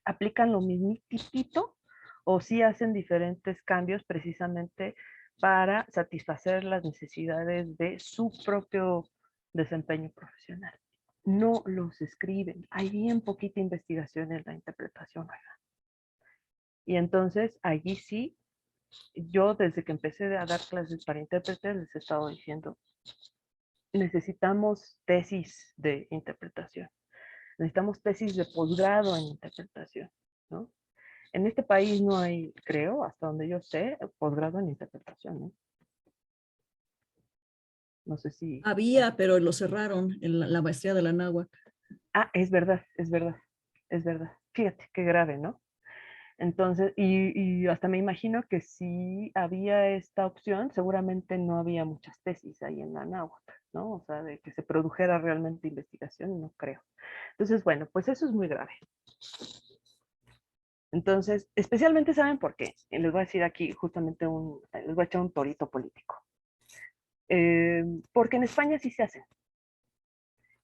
¿Aplican lo mismitito o sí hacen diferentes cambios precisamente para satisfacer las necesidades de su propio desempeño profesional? No los escriben. Hay bien poquita investigación en la interpretación. Y entonces allí sí, yo desde que empecé a dar clases para intérpretes les he estado diciendo, necesitamos tesis de interpretación, necesitamos tesis de posgrado en interpretación, ¿no? En este país no hay, creo, hasta donde yo sé, posgrado en interpretación, ¿no? No sé si... Había, pero lo cerraron en la maestría de la náhuatl. Ah, es verdad, es verdad, es verdad. Fíjate, qué grave, ¿no? Entonces, y hasta me imagino que si había esta opción, seguramente no había muchas tesis ahí en la náhuatl, ¿no? O sea, de que se produjera realmente investigación, no creo. Entonces, bueno, pues eso es muy grave. Entonces, especialmente saben por qué. Y les voy a decir aquí justamente les voy a echar un torito político. Porque en España sí se hace.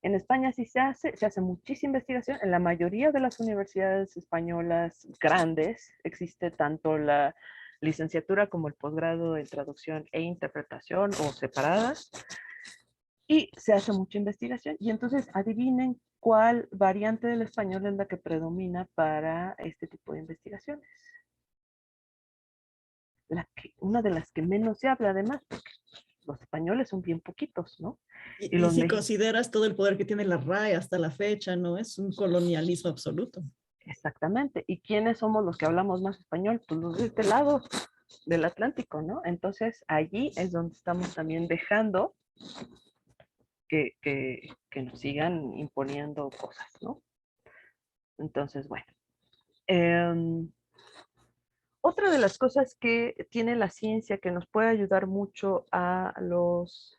En España sí se hace muchísima investigación. En la mayoría de las universidades españolas grandes existe tanto la licenciatura como el posgrado en traducción e interpretación o separadas. Y se hace mucha investigación. Y entonces adivinen cuál variante del español es la que predomina para este tipo de investigaciones. Una de las que menos se habla además, porque los españoles son bien poquitos, ¿no? Y Y los si mexicanos. consideras todo el poder que tiene la RAE hasta la fecha, ¿no? Es un colonialismo absoluto. Exactamente. ¿Y quiénes somos los que hablamos más español? Pues los de este lado del Atlántico, ¿no? Entonces allí es donde estamos también dejando que nos sigan imponiendo cosas, ¿no? Entonces, bueno. Eh, Otra de las cosas que tiene la ciencia que nos puede ayudar mucho a los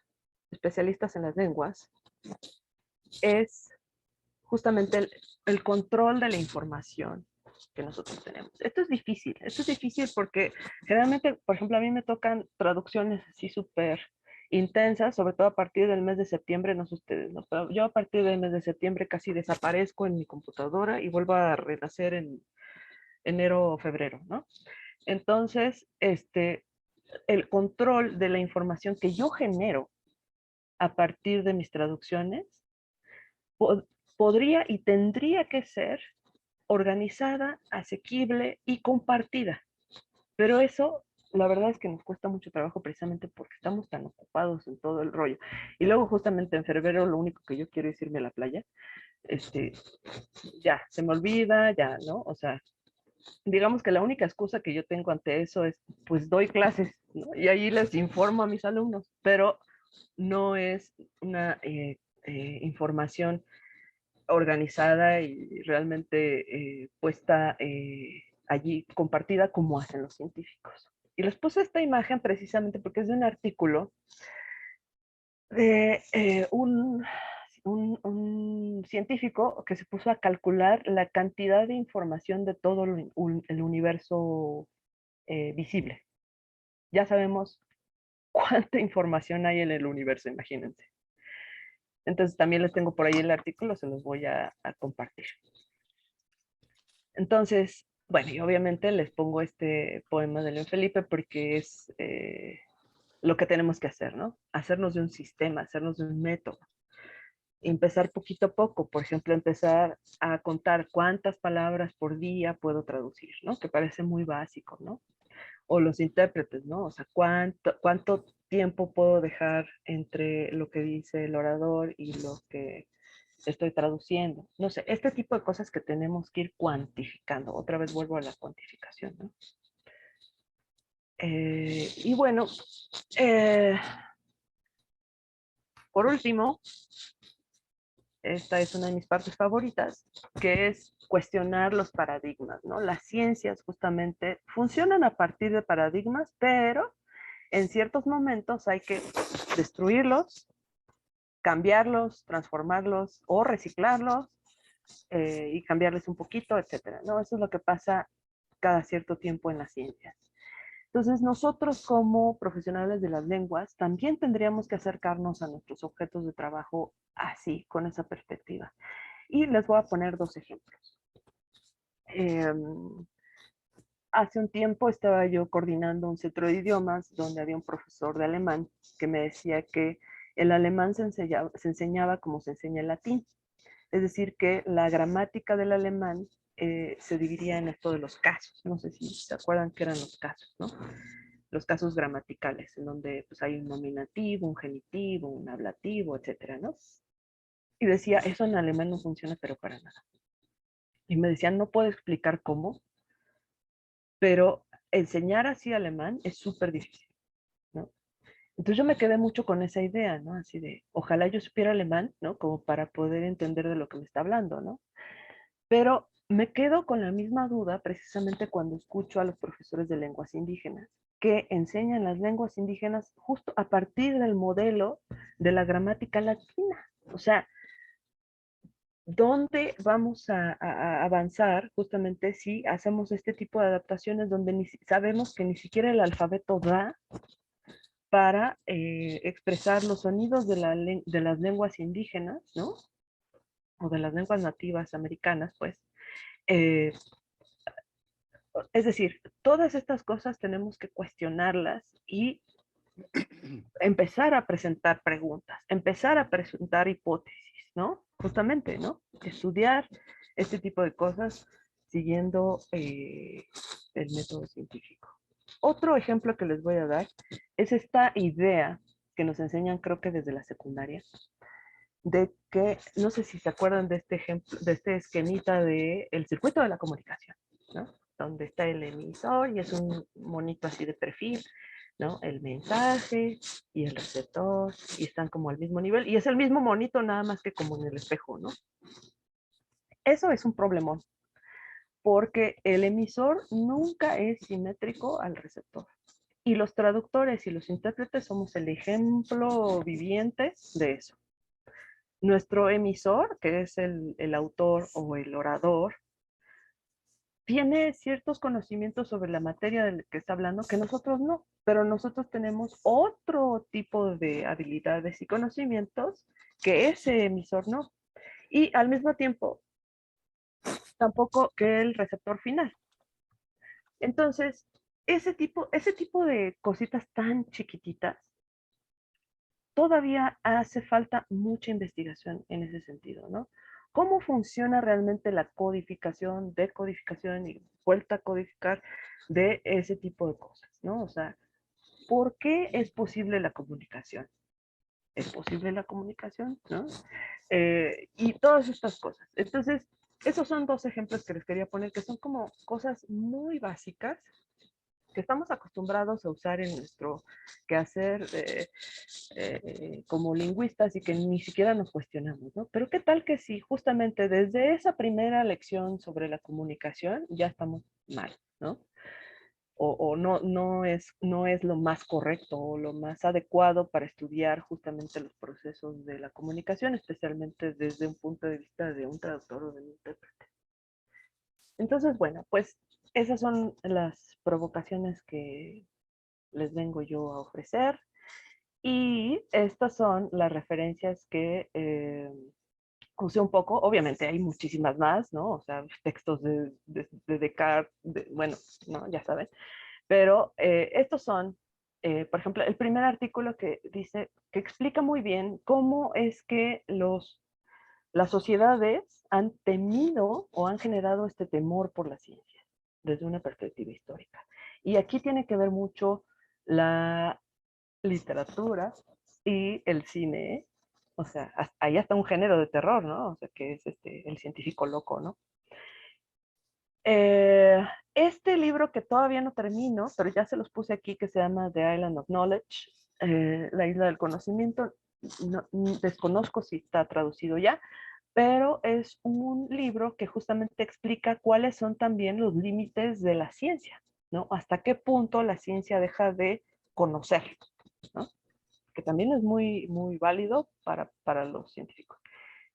especialistas en las lenguas es justamente el control de la información que nosotros tenemos. Esto es difícil porque generalmente, por ejemplo, a mí me tocan traducciones así súper intensas, sobre todo a partir del mes de septiembre, no sé ustedes, ¿no? Pero yo a partir del mes de septiembre casi desaparezco en mi computadora y vuelvo a renacer en enero o febrero, ¿no? Entonces, el control de la información que yo genero a partir de mis traducciones podría y tendría que ser organizada, asequible y compartida. Pero eso, la verdad es que nos cuesta mucho trabajo precisamente porque estamos tan ocupados en todo el rollo. Y luego justamente en febrero lo único que yo quiero es irme a la playa. Ya, se me olvida, ya, ¿no? O sea, digamos que la única excusa que yo tengo ante eso es, pues doy clases, ¿no? Y ahí les informo a mis alumnos, pero no es una información organizada y realmente puesta allí, compartida como hacen los científicos. Y les puse esta imagen precisamente porque es de un artículo de un científico que se puso a calcular la cantidad de información de todo el universo visible. Ya sabemos cuánta información hay en el universo, imagínense. Entonces también les tengo por ahí el artículo, se los voy a compartir. Entonces, bueno, y obviamente les pongo este poema de León Felipe porque es lo que tenemos que hacer, ¿no? Hacernos de un sistema, hacernos de un método. Empezar poquito a poco, por ejemplo, empezar a contar cuántas palabras por día puedo traducir, ¿no? Que parece muy básico, ¿no? O los intérpretes, ¿no? O sea, cuánto tiempo puedo dejar entre lo que dice el orador y lo que estoy traduciendo. No sé, este tipo de cosas que tenemos que ir cuantificando. Otra vez vuelvo a la cuantificación, ¿no? Y bueno, eh, por último, esta es una de mis partes favoritas, que es cuestionar los paradigmas, ¿no? Las ciencias justamente funcionan a partir de paradigmas, pero en ciertos momentos hay que destruirlos, cambiarlos, transformarlos o reciclarlos y cambiarles un poquito, etcétera, ¿no? Eso es lo que pasa cada cierto tiempo en las ciencias. Entonces, nosotros como profesionales de las lenguas también tendríamos que acercarnos a nuestros objetos de trabajo así, con esa perspectiva. Y les voy a poner dos ejemplos. Hace un tiempo estaba yo coordinando un centro de idiomas donde había un profesor de alemán que me decía que el alemán se enseñaba como se enseña el latín. Es decir, que la gramática del alemán se dividía en esto de los casos. No sé si se acuerdan que eran los casos, ¿no? Los casos gramaticales, en donde pues, hay un nominativo, un genitivo, un ablativo, etcétera, ¿no? Y decía, eso en alemán no funciona, pero para nada. Y me decían, no puedo explicar cómo, pero enseñar así alemán es súper difícil, ¿no? Entonces yo me quedé mucho con esa idea, ¿no? Así de, ojalá yo supiera alemán, ¿no? Como para poder entender de lo que me está hablando, ¿no? Pero me quedo con la misma duda precisamente cuando escucho a los profesores de lenguas indígenas que enseñan las lenguas indígenas justo a partir del modelo de la gramática latina. O sea, ¿dónde vamos a avanzar justamente si hacemos este tipo de adaptaciones donde sabemos que ni siquiera el alfabeto da para expresar los sonidos de las lenguas indígenas, ¿no? O de las lenguas nativas americanas, pues. Eh, es decir, todas estas cosas tenemos que cuestionarlas y empezar a presentar preguntas, empezar a presentar hipótesis, ¿no? Justamente, ¿no? Estudiar este tipo de cosas siguiendo el método científico. Otro ejemplo que les voy a dar es esta idea que nos enseñan, creo que desde la secundaria, de que, no sé si se acuerdan de este ejemplo, de este esquemita de el circuito de la comunicación, ¿no? Donde está el emisor y es un monito así de perfil, ¿no? El mensaje y el receptor, y están como al mismo nivel, y es el mismo monito, nada más que como en el espejo, ¿no? Eso es un problemón, porque el emisor nunca es simétrico al receptor. Y los traductores y los intérpretes somos el ejemplo viviente de eso. Nuestro emisor, que es el autor o el orador, tiene ciertos conocimientos sobre la materia del que está hablando que nosotros no, pero nosotros tenemos otro tipo de habilidades y conocimientos que ese emisor no. Y al mismo tiempo, tampoco que el receptor final. Entonces, ese tipo de cositas tan chiquititas, todavía hace falta mucha investigación en ese sentido, ¿no? ¿Cómo funciona realmente la codificación, decodificación y vuelta a codificar de ese tipo de cosas, ¿no? O sea, ¿por qué es posible la comunicación? ¿Es posible la comunicación? ¿No? Y todas estas cosas. Entonces, esos son dos ejemplos que les quería poner, que son como cosas muy básicas que estamos acostumbrados a usar en nuestro quehacer como lingüistas y que ni siquiera nos cuestionamos, ¿no? Pero qué tal que si justamente desde esa primera lección sobre la comunicación ya estamos mal, ¿no? O no es lo más correcto o lo más adecuado para estudiar justamente los procesos de la comunicación, especialmente desde un punto de vista de un traductor o de un intérprete. Entonces, bueno, pues esas son las provocaciones que les vengo yo a ofrecer. Y estas son las referencias que usé un poco. Obviamente hay muchísimas más, ¿no? O sea, textos de Descartes, bueno, ¿no? Ya saben. Pero estos son, por ejemplo, el primer artículo que dice, que explica muy bien cómo es que las sociedades han temido o han generado este temor por la ciencia desde una perspectiva histórica. Y aquí tiene que ver mucho la literatura y el cine, ¿eh? O sea, ahí hasta un género de terror, ¿no? O sea, que es el científico loco, ¿no? Este libro que todavía no termino, pero ya se los puse aquí, que se llama The Island of Knowledge, la isla del conocimiento, no, desconozco si está traducido ya, pero es un libro que justamente explica cuáles son también los límites de la ciencia, ¿no? Hasta qué punto la ciencia deja de conocer, ¿no? Que también es muy, muy válido para los científicos.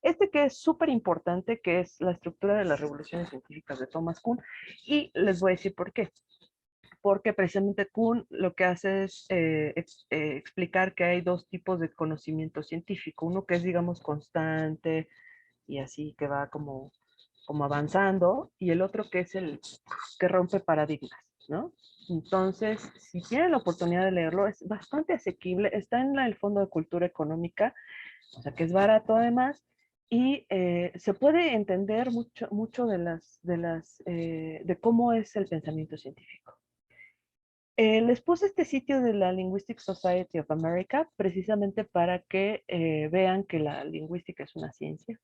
Este que es súper importante, que es la estructura de las revoluciones científicas de Thomas Kuhn, y les voy a decir por qué. Porque precisamente Kuhn lo que hace es explicar que hay dos tipos de conocimiento científico. Uno que es, digamos, constante y así que va como avanzando, y el otro que es el que rompe paradigmas, ¿no? Entonces, si tienen la oportunidad de leerlo, es bastante asequible, está en el Fondo de Cultura Económica, o sea que es barato además, y se puede entender mucho de cómo es el pensamiento científico. Les puse este sitio de la Linguistic Society of America precisamente para que vean que la lingüística es una ciencia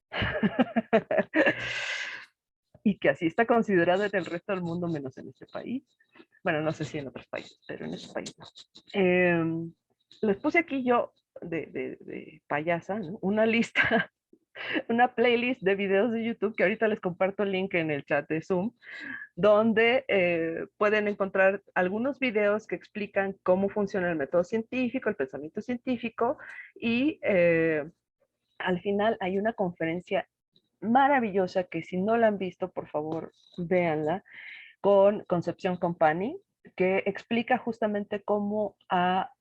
y que así está considerada en el resto del mundo menos en este país. Bueno, no sé si en otros países, pero en este país no. Les puse aquí yo de payasa, ¿no? Una lista una playlist de videos de YouTube que ahorita les comparto el link en el chat de Zoom, donde pueden encontrar algunos videos que explican cómo funciona el método científico, el pensamiento científico, y al final hay una conferencia maravillosa que si no la han visto, por favor, véanla, con Concepción Company, que explica justamente cómo ha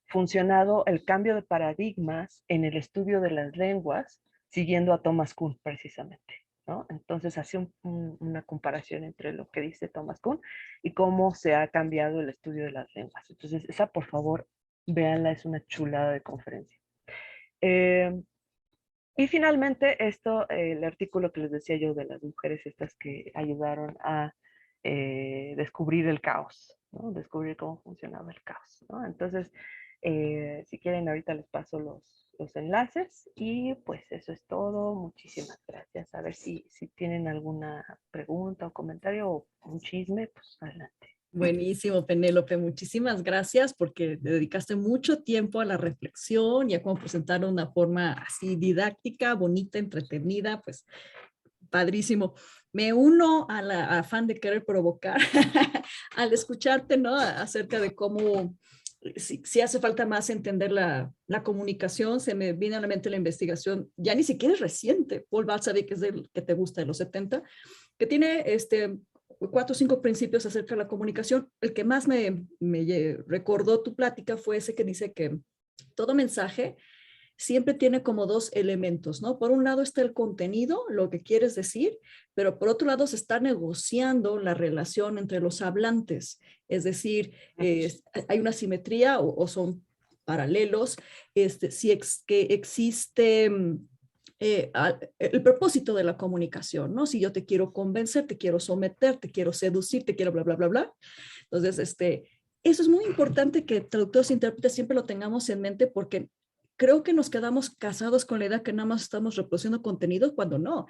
funcionado el cambio de paradigmas en el estudio de las lenguas, siguiendo a Thomas Kuhn precisamente, ¿no? Entonces hace una comparación entre lo que dice Thomas Kuhn y cómo se ha cambiado el estudio de las lenguas. Entonces esa, por favor, véanla, es una chulada de conferencia. Y finalmente, el artículo que les decía yo de las mujeres estas que ayudaron a descubrir el caos, ¿no? Descubrir cómo funcionaba el caos, ¿no? Entonces, si quieren, ahorita les paso los enlaces y pues eso es todo. Muchísimas gracias. A ver si tienen alguna pregunta o comentario o un chisme, pues adelante. Buenísimo, Penélope. Muchísimas gracias porque te dedicaste mucho tiempo a la reflexión y a cómo presentarlo de una forma así didáctica, bonita, entretenida, pues padrísimo. Me uno a la afán de querer provocar al escucharte, ¿no? Acerca de cómo si hace falta más entender la comunicación. Se me viene a la mente la investigación, ya ni siquiera es reciente. Paul Balzac, que es del que te gusta, de los 70, que tiene 4 o 5 principios acerca de la comunicación. El que más me recordó tu plática fue ese que dice que todo mensaje siempre tiene como 2 elementos, ¿no? Por un lado está el contenido, lo que quieres decir, pero por otro lado se está negociando la relación entre los hablantes. Es decir, hay una simetría o son paralelos. Si que existe el propósito de la comunicación, ¿no? Si yo te quiero convencer, te quiero someter, te quiero seducir, te quiero bla, bla, bla, bla. Entonces, eso es muy importante que traductores e intérpretes siempre lo tengamos en mente porque creo que nos quedamos casados con la idea que nada más estamos reproduciendo contenido cuando no.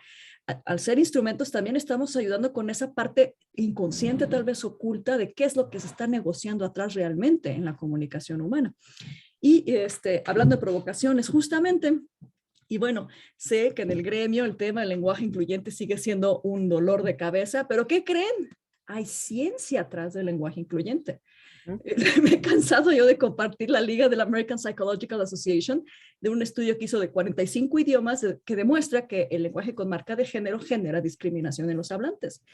Al ser instrumentos también estamos ayudando con esa parte inconsciente, tal vez oculta, de qué es lo que se está negociando atrás realmente en la comunicación humana. Y hablando de provocaciones, justamente, y bueno, sé que en el gremio el tema del lenguaje incluyente sigue siendo un dolor de cabeza, pero ¿qué creen? Hay ciencia atrás del lenguaje incluyente. Me he cansado yo de compartir la liga de la American Psychological Association de un estudio que hizo de 45 idiomas que demuestra que el lenguaje con marca de género genera discriminación en los hablantes.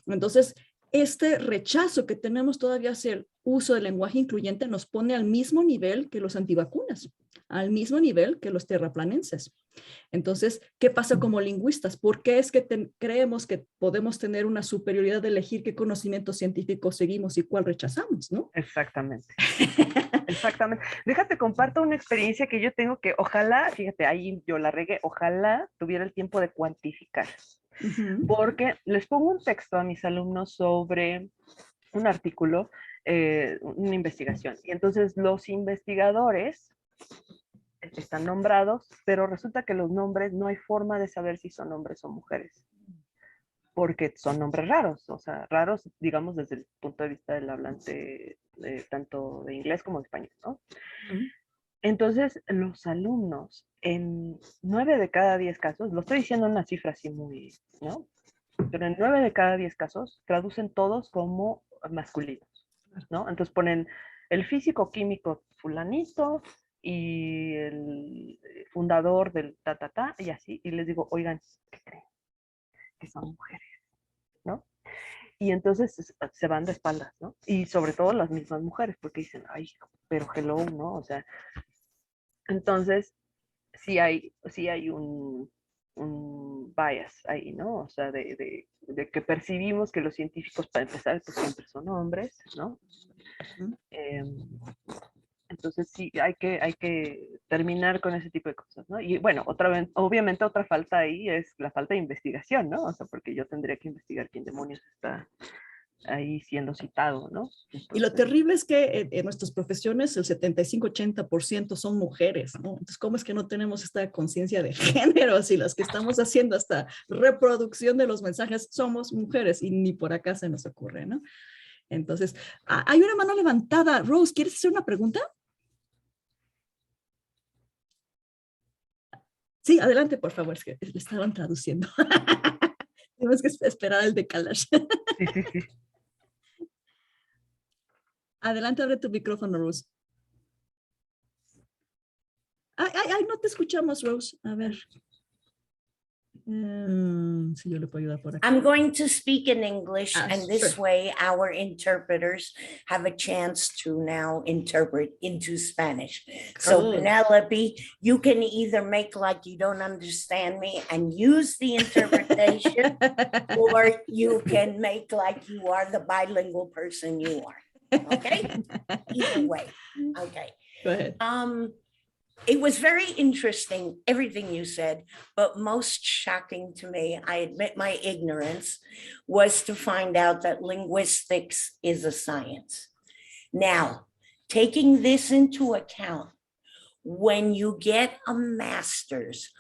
Entonces, este rechazo que tenemos todavía hacia el uso del lenguaje incluyente nos pone al mismo nivel que los antivacunas, al mismo nivel que los terraplanenses. Entonces, ¿qué pasa como lingüistas? ¿Por qué es que creemos que podemos tener una superioridad de elegir qué conocimiento científico seguimos y cuál rechazamos, ¿no? Exactamente. Exactamente. Déjate, comparto una experiencia que yo tengo que ojalá, fíjate, ahí yo la regué, ojalá tuviera el tiempo de cuantificar. Porque les pongo un texto a mis alumnos sobre un artículo, una investigación. Y entonces los investigadores están nombrados, pero resulta que los nombres no hay forma de saber si son hombres o mujeres, porque son nombres raros, o sea, raros, digamos, desde el punto de vista del hablante tanto de inglés como de español, ¿no? Entonces, los alumnos, en 9 de cada 10 casos, lo estoy diciendo en una cifra así muy, ¿no? Pero en 9 de cada 10 casos traducen todos como masculinos, ¿no? Entonces ponen el físico químico fulanito y el fundador del y así, y les digo, oigan, ¿qué creen? Que son mujeres, ¿no? Y entonces se van de espaldas, ¿no? Y sobre todo las mismas mujeres, porque dicen, ay, pero hello, ¿no? O sea, entonces sí hay un bias ahí, ¿no? O sea, de que percibimos que los científicos, para empezar, pues siempre son hombres, ¿no? Entonces sí, hay que terminar con ese tipo de cosas, ¿no? Y bueno, obviamente otra falta ahí es la falta de investigación, ¿no? O sea, porque yo tendría que investigar quién demonios está ahí siendo citado, ¿no? Entonces, y lo terrible es que en nuestras profesiones el 75-80% son mujeres, ¿no? Entonces, ¿cómo es que no tenemos esta conciencia de género si las que estamos haciendo hasta reproducción de los mensajes somos mujeres y ni por acá se nos ocurre, ¿no? Entonces, hay una mano levantada. Rose, ¿quieres hacer una pregunta? Sí, adelante, por favor, es que le estaban traduciendo. Tenemos que esperar el decalaje. Sí, sí, sí. Adelante, abre tu micrófono, Rose. Ay, ay, ay, no te escuchamos, Rose. A ver. Si yo le puedo ayudar por aquí. I'm going to speak in English, and this Sure. way our interpreters have a chance to now interpret into Spanish. So Cool. Penelope, you can either make like you don't understand me and use the interpretation, or you can make like you are the bilingual person you are. Okay? Either way. Okay. Go ahead. It was very interesting, everything you said, but most shocking to me, I admit my ignorance, was to find out that linguistics is a science. Now, taking this into account, when you get a master's,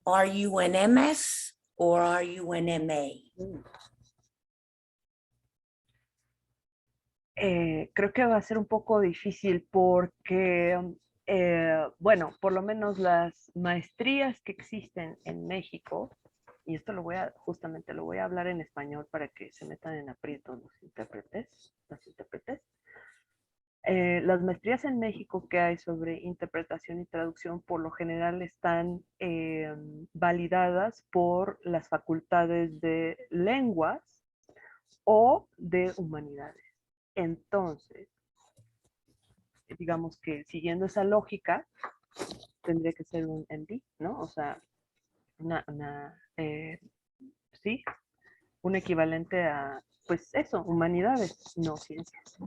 are you an MS or are you an MA? Creo que va a ser un poco difícil porque, bueno, por lo menos las maestrías que existen en México, y esto justamente lo voy a hablar en español para que se metan en aprieto los intérpretes. Las maestrías en México que hay sobre interpretación y traducción por lo general están validadas por las facultades de lenguas o de humanidades. Entonces, digamos que siguiendo esa lógica, tendría que ser un MD, ¿no? O sea, sí, un equivalente a, pues eso, humanidades, no ciencias.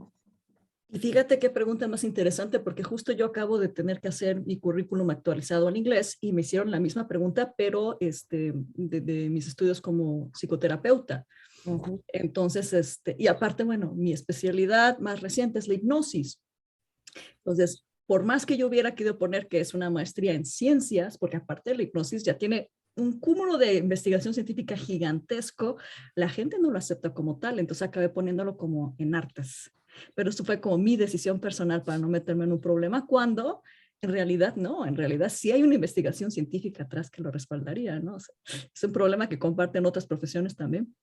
Y fíjate qué pregunta más interesante, porque justo yo acabo de tener que hacer mi currículum actualizado al inglés y me hicieron la misma pregunta, pero de mis estudios como psicoterapeuta. Uh-huh. Entonces, y aparte, bueno, mi especialidad más reciente es la hipnosis. Entonces, por más que yo hubiera querido poner que es una maestría en ciencias, porque aparte de la hipnosis ya tiene un cúmulo de investigación científica gigantesco, la gente no lo acepta como tal, entonces acabé poniéndolo como en artes. Pero esto fue como mi decisión personal para no meterme en un problema cuando en realidad no, en realidad sí hay una investigación científica atrás que lo respaldaría, ¿no? O sea, es un problema que comparten otras profesiones también.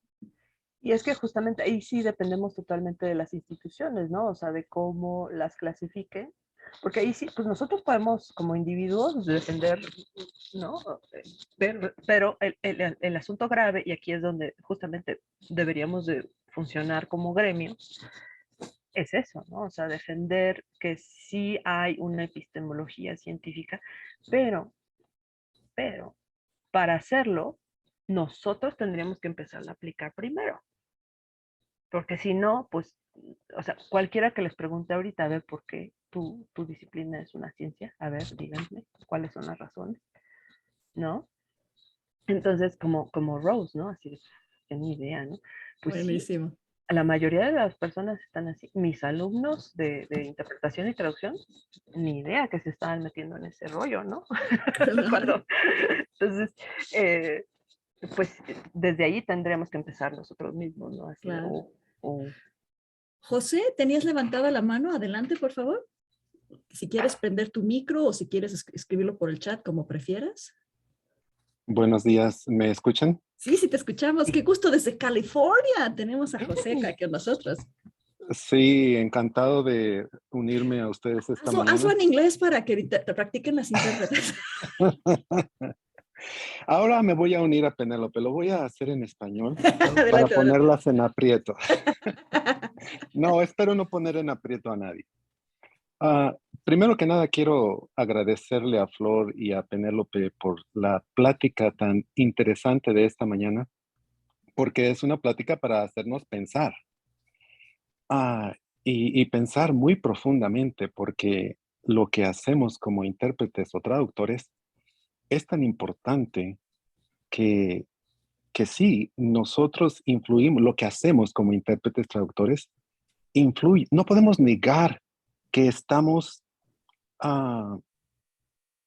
Y es que justamente ahí sí dependemos totalmente de las instituciones, ¿no? O sea, de cómo las clasifiquen. Porque ahí sí, pues nosotros podemos como individuos defender, ¿no? Pero el asunto grave, y aquí es donde justamente deberíamos de funcionar como gremio, es eso, ¿no? O sea, defender que sí hay una epistemología científica, pero para hacerlo, nosotros tendríamos que empezar a aplicar primero. Porque si no, pues, o sea, cualquiera que les pregunte ahorita, a ver, ¿por qué tu disciplina es una ciencia? A ver, díganme, ¿cuáles son las razones? ¿No? Entonces, como Rose, ¿no? Así, ni idea, ¿no? Pues buenísimo. Sí, la mayoría de las personas están así. Mis alumnos de interpretación y traducción, ni idea que se estaban metiendo en ese rollo, ¿no? Entonces, pues desde ahí tendríamos que empezar nosotros mismos, ¿no? Así, Claro. o José, ¿tenías levantada la mano? Adelante, por favor. Si quieres prender tu micro o si quieres escribirlo por el chat, como prefieras. Buenos días, ¿me escuchan? Sí, sí te escuchamos. Qué gusto desde California. Tenemos a José acá con nosotros. Sí, encantado de unirme a ustedes esta mañana. Hazlo en inglés para que te practiquen las intérpretes. Ahora me voy a unir a Penélope, lo voy a hacer en español Adelante, para adelante. ponerlas en aprieto. No, espero no poner en aprieto a nadie. Primero que nada, quiero agradecerle a Flor y a Penélope por la plática tan interesante de esta mañana, porque es una plática para hacernos pensar. Y pensar muy profundamente, porque lo que hacemos como intérpretes o traductores es tan importante que sí, nosotros influimos, lo que hacemos como intérpretes traductores influye. No podemos negar que estamos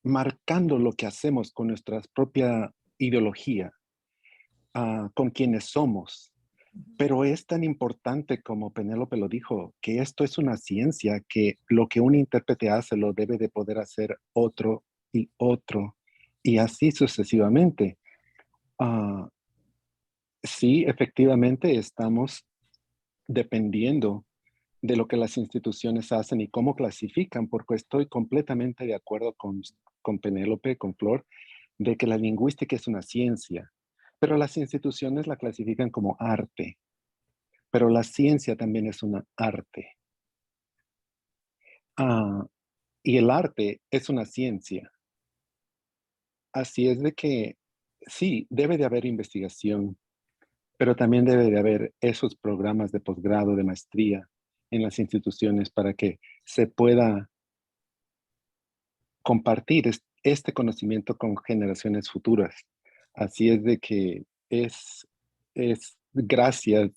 marcando lo que hacemos con nuestra propia ideología, con quienes somos. Pero es tan importante, como Penélope lo dijo, que esto es una ciencia, que lo que un intérprete hace lo debe de poder hacer otro y otro y así sucesivamente. Sí, efectivamente estamos dependiendo de lo que las instituciones hacen y cómo clasifican, porque estoy completamente de acuerdo con Penélope, con Flor, de que la lingüística es una ciencia, pero las instituciones la clasifican como arte, pero la ciencia también es una arte. Ah, y el arte es una ciencia. Así es de que sí, debe de haber investigación, pero también debe de haber esos programas de posgrado, de maestría en las instituciones para que se pueda compartir este conocimiento con generaciones futuras. Así es de que es gracias,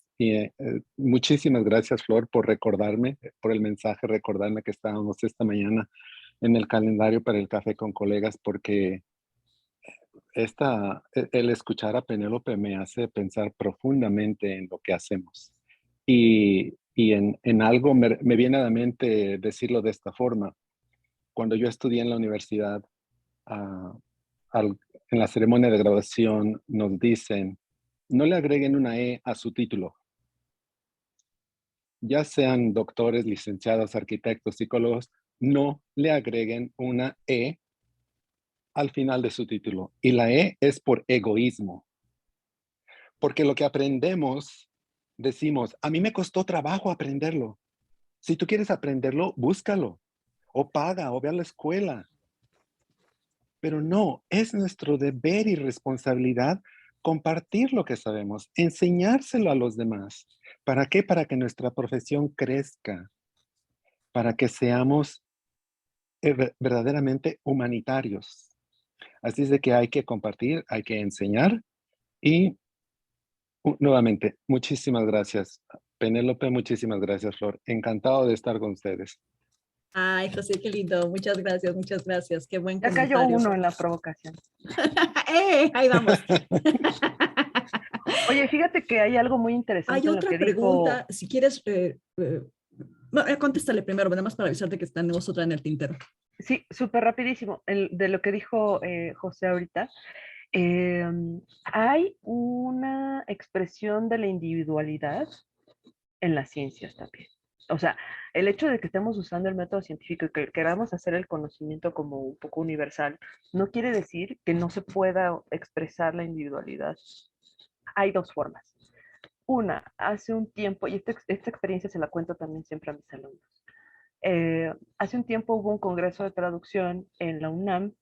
muchísimas gracias, Flor, por recordarme, por el mensaje, recordarme que estábamos esta mañana en el calendario para el café con colegas, porque el escuchar a Penélope me hace pensar profundamente en lo que hacemos. Y en algo me viene a la mente decirlo de esta forma. Cuando yo estudié en la universidad, ah, en la ceremonia de graduación nos dicen, no le agreguen una E a su título. Ya sean doctores, licenciados, arquitectos, psicólogos, no le agreguen una E al final de su título. Y la E es por egoísmo. Porque lo que aprendemos, decimos, a mí me costó trabajo aprenderlo. Si tú quieres aprenderlo, búscalo. O paga, o ve a la escuela. Pero no, es nuestro deber y responsabilidad compartir lo que sabemos, enseñárselo a los demás. ¿Para qué? Para que nuestra profesión crezca, para que seamos verdaderamente humanitarios. Así es de que hay que compartir, hay que enseñar y nuevamente, muchísimas gracias, Penélope, muchísimas gracias, Flor. Encantado de estar con ustedes. Ay, José, qué lindo. Muchas gracias, muchas gracias. Qué buen Ya cayó comentario. uno en la provocación. Ahí vamos. Oye, fíjate que hay algo muy Hay interesante en lo otra que dijo. pregunta, si quieres, contéstale primero, nada más para avisarte que tenemos otra en el tintero. Sí, súper rapidísimo, de lo que dijo José ahorita. Hay una expresión de la individualidad en las ciencias también. O sea, el hecho de que estemos usando el método científico y que queramos hacer el conocimiento como un poco universal, no quiere decir que no se pueda expresar la individualidad. Hay dos formas. Una, hace un tiempo, y esta experiencia se la cuento también siempre a mis alumnos. Hace un tiempo hubo un congreso de traducción en la UNAM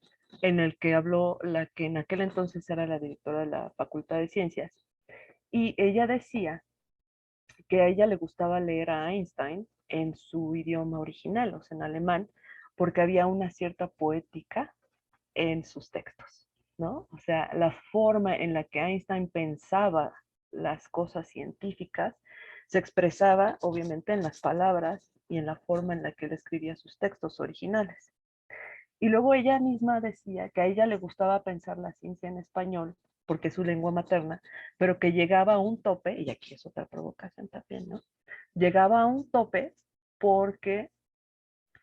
en el que habló la que en aquel entonces era la directora de la Facultad de Ciencias, y ella decía que a ella le gustaba leer a Einstein en su idioma original, o sea, en alemán, porque había una cierta poética en sus textos, ¿no? O sea, la forma en la que Einstein pensaba las cosas científicas se expresaba obviamente en las palabras y en la forma en la que él escribía sus textos originales. Y luego ella misma decía que a ella le gustaba pensar la ciencia en español, porque es su lengua materna, pero que llegaba a un tope, y aquí es otra provocación también, ¿no? Llegaba a un tope porque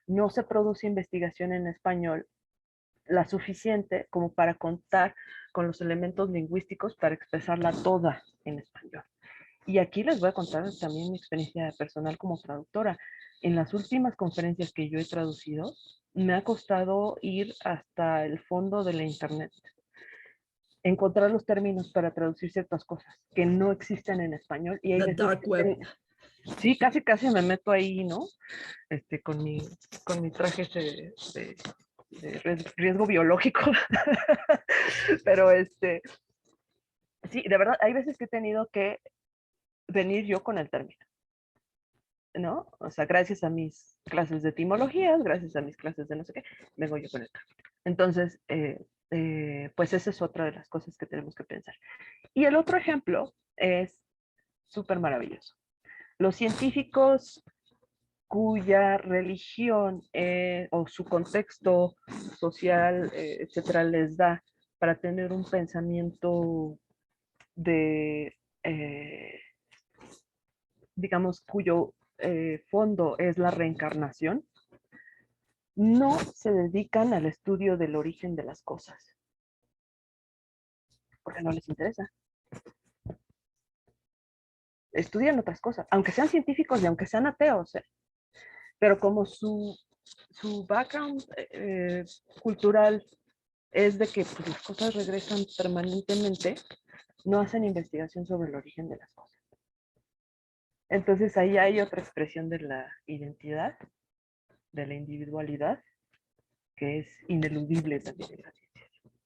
no se produce investigación en español la suficiente como para contar con los elementos lingüísticos para expresarla toda en español. Y aquí les voy a contar también mi experiencia personal como traductora. En las últimas conferencias que yo he traducido, me ha costado ir hasta el fondo de la internet, encontrar los términos para traducir ciertas cosas que no existen en español. Y hay The veces Dark Web. sí, casi me meto ahí, ¿no? Con mi traje de riesgo biológico. Pero sí, de verdad, hay veces que he tenido que venir yo con el término, ¿no? O sea, gracias a mis clases de etimologías, gracias a mis clases de no sé qué, vengo yo con el término. Entonces, pues esa es otra de las cosas que tenemos que pensar. Y el otro ejemplo es súper maravilloso. Los científicos cuya religión o su contexto social, etcétera, les da para tener un pensamiento de, digamos, cuyo fondo es la reencarnación, no se dedican al estudio del origen de las cosas. porque no les interesa. Estudian otras cosas, aunque sean científicos y aunque sean ateos, pero como su background cultural es de que pues, las cosas regresan permanentemente, no hacen investigación sobre el origen de las cosas. Entonces ahí hay otra expresión de la identidad, de la individualidad, que es ineludible también en la ciencia.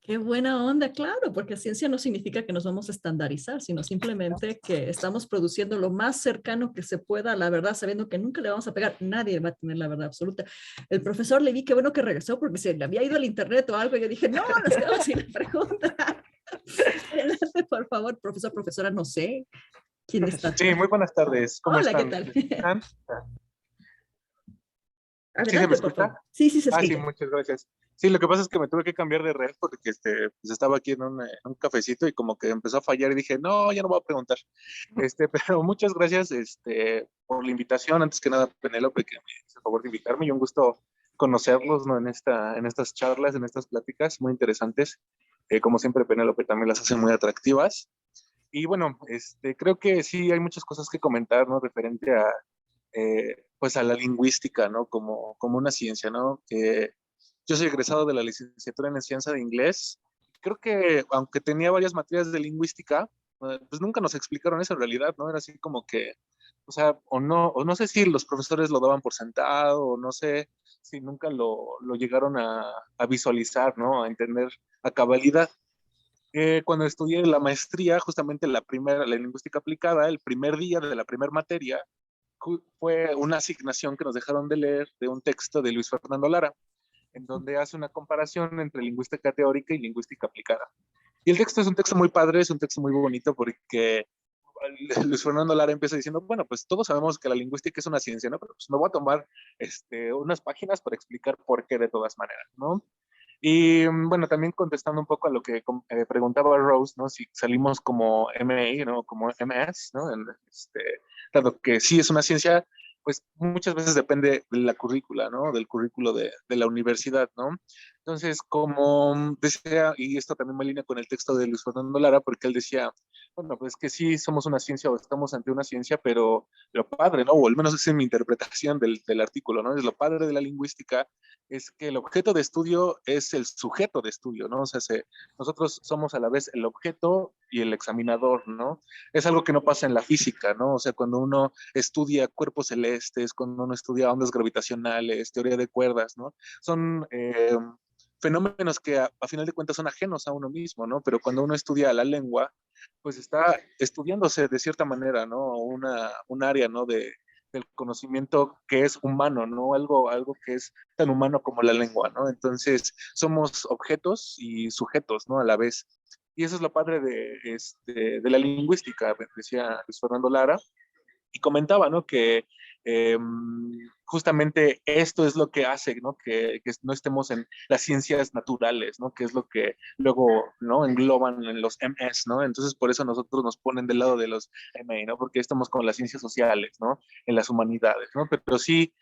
Qué buena onda, claro, porque ciencia no significa que nos vamos a estandarizar, sino simplemente que estamos produciendo lo más cercano que se pueda a la verdad, sabiendo que nunca le vamos a pegar, nadie va a tener la verdad absoluta. El profesor le vi, qué bueno que regresó porque se le había ido al internet o algo, y yo dije, no, nos quedamos sin la pregunta. Adelante, por favor, profesor, profesora, no sé quién está. Sí, muy buenas tardes. ¿Cómo Hola, ¿qué están? tal? ¿Me escuchan? ¿Sí se me Adelante, por escucha? favor. Sí, sí se Sí, escucha. muchas gracias. Sí, lo que pasa es que me tuve que cambiar de red porque pues estaba aquí en un cafecito y como que empezó a fallar y dije, no, ya no voy a preguntar. Pero muchas gracias por la invitación. Antes que nada, Penélope, que me hizo el favor de invitarme. Y un gusto conocerlos, ¿no? En estas charlas, en estas pláticas muy interesantes. Como siempre, Penélope también las hace muy atractivas. Y bueno, creo que sí hay muchas cosas que comentar, ¿no? Referente a, pues a la lingüística, ¿no? Como una ciencia, ¿no? Yo soy egresado de la licenciatura en ciencia de inglés. Creo que aunque tenía varias materias de lingüística, pues nunca nos explicaron eso en realidad, ¿no? Era así como que, o no sé si los profesores lo daban por sentado, o no sé si nunca lo llegaron a visualizar, ¿no? A entender a cabalidad. Cuando estudié la maestría, justamente la lingüística aplicada, el primer día de la primera materia, fue una asignación que nos dejaron de leer de un texto de Luis Fernando Lara, en donde hace una comparación entre lingüística teórica y lingüística aplicada. Y el texto es un texto muy padre, es un texto muy bonito porque Luis Fernando Lara empieza diciendo, bueno, pues todos sabemos que la lingüística es una ciencia, ¿no? Pero pues me voy a tomar unas páginas para explicar por qué de todas maneras, ¿no? Y bueno, también contestando un poco a lo que preguntaba Rose, ¿no? Si salimos como MA, ¿no? Como MS, ¿no? Dado que sí es una ciencia, pues muchas veces depende de la currícula, ¿no? Del currículo de la universidad, ¿no? Entonces, como decía, y esto también me alinea con el texto de Luis Fernando Lara, porque él decía, bueno, pues que sí somos una ciencia o estamos ante una ciencia, pero lo padre, ¿no? O al menos esa es mi interpretación del artículo, ¿no? Es lo padre de la lingüística es que el objeto de estudio es el sujeto de estudio, ¿no? O sea, nosotros somos a la vez el objeto y el examinador, ¿no? Es algo que no pasa en la física, ¿no? O sea, cuando uno estudia cuerpos celestes, cuando uno estudia ondas gravitacionales, teoría de cuerdas, ¿no? Son fenómenos que a final de cuentas son ajenos a uno mismo, ¿no? Pero cuando uno estudia la lengua, pues está estudiándose de cierta manera, ¿no? Un área, ¿no? Del conocimiento que es humano, ¿no? Algo que es tan humano como la lengua, ¿no? Entonces, somos objetos y sujetos, ¿no? A la vez. Y eso es lo padre de la lingüística, decía Luis Fernando Lara, y comentaba, ¿no? Que eh, justamente esto es lo que hace, ¿no? Que no estemos en las ciencias naturales, ¿no? Que es lo que luego, ¿no? Engloban en los MS, ¿no? Entonces, por eso nosotros nos ponen del lado de los MA, ¿no? Porque estamos con las ciencias sociales, ¿no? En las humanidades, ¿no? Pero sí,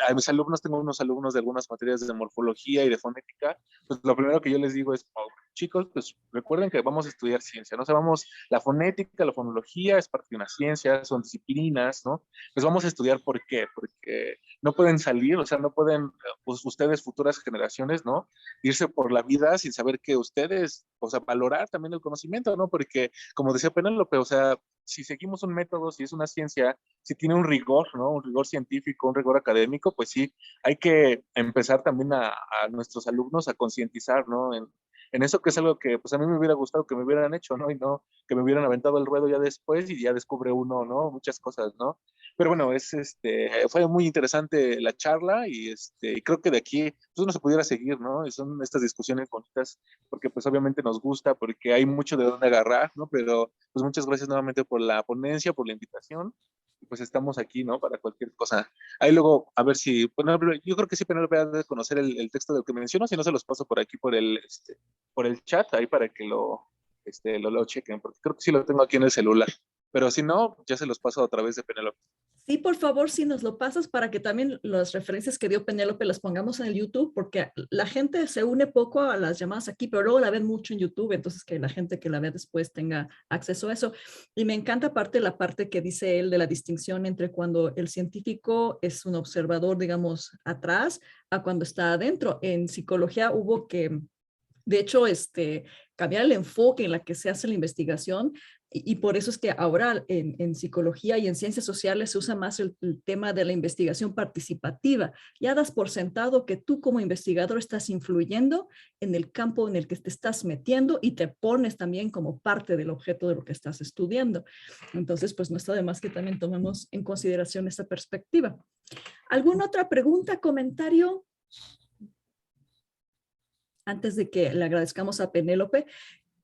a mis alumnos, tengo unos alumnos de algunas materias de morfología y de fonética, pues lo primero que yo les digo es, oh, chicos, pues recuerden que vamos a estudiar ciencia, ¿no? O sea, la fonética, la fonología es parte de una ciencia, son disciplinas, ¿no? Pues vamos a estudiar por qué, porque no pueden salir, o sea, no pueden, pues ustedes, futuras generaciones, ¿no? Irse por la vida sin saber que ustedes, o sea, valorar también el conocimiento, ¿no? Porque, como decía Penélope, o sea, si seguimos un método, si es una ciencia, si tiene un rigor, ¿no? Un rigor científico, un rigor académico, pues sí, hay que empezar también a nuestros alumnos a concientizar, ¿no? En eso que es algo que pues a mí me hubiera gustado que me hubieran hecho, ¿no? Y no que me hubieran aventado el ruedo ya después y ya descubre uno, ¿no? Muchas cosas, ¿no? Pero bueno, fue muy interesante la charla y creo que de aquí pues uno se pudiera seguir, ¿no? Y son estas discusiones bonitas porque pues obviamente nos gusta, porque hay mucho de dónde agarrar, ¿no? Pero pues muchas gracias nuevamente por la ponencia, por la invitación. Y pues estamos aquí, ¿no? Para cualquier cosa. Ahí luego, a ver si, bueno, yo creo que sí, Penélope ha de conocer el texto del que menciono, si no se los paso por aquí por el chat, ahí para que lo chequen, porque creo que sí lo tengo aquí en el celular. Pero si no, ya se los paso a través de Penélope. Sí, por favor, si nos lo pasas para que también las referencias que dio Penélope las pongamos en el YouTube, porque la gente se une poco a las llamadas aquí, pero luego la ven mucho en YouTube, entonces que la gente que la vea después tenga acceso a eso. Y me encanta aparte la parte que dice él de la distinción entre cuando el científico es un observador, digamos, atrás, a cuando está adentro. En psicología hubo que, de hecho, cambiar el enfoque en la que se hace la investigación y por eso es que ahora en psicología y en ciencias sociales se usa más el tema de la investigación participativa. Ya das por sentado que tú como investigador estás influyendo en el campo en el que te estás metiendo y te pones también como parte del objeto de lo que estás estudiando. Entonces, pues no está de más que también tomemos en consideración esa perspectiva. ¿Alguna otra pregunta, comentario? Antes de que le agradezcamos a Penélope,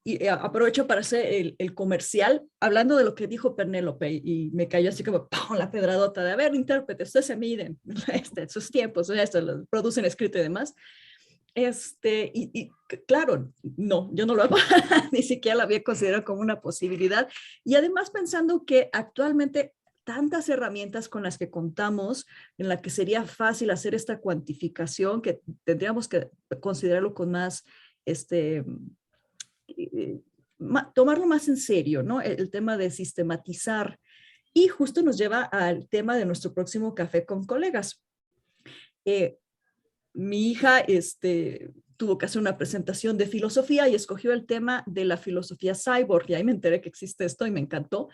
y aprovecho para hacer el comercial, hablando de lo que dijo Penélope, y me cayó así como ¡pum! La pedradota de, a ver, intérpretes, ustedes se miden, sus tiempos, esto lo producen escrito y demás. Claro, no, yo no lo hago, ni siquiera lo había considerado como una posibilidad. Y además pensando que actualmente tantas herramientas con las que contamos, en la que sería fácil hacer esta cuantificación, que tendríamos que considerarlo con más, tomarlo más en serio, ¿no? El tema de sistematizar. Y justo nos lleva al tema de nuestro próximo café con colegas. Mi hija tuvo que hacer una presentación de filosofía y escogió el tema de la filosofía cyborg, y ahí me enteré que existe esto y me encantó.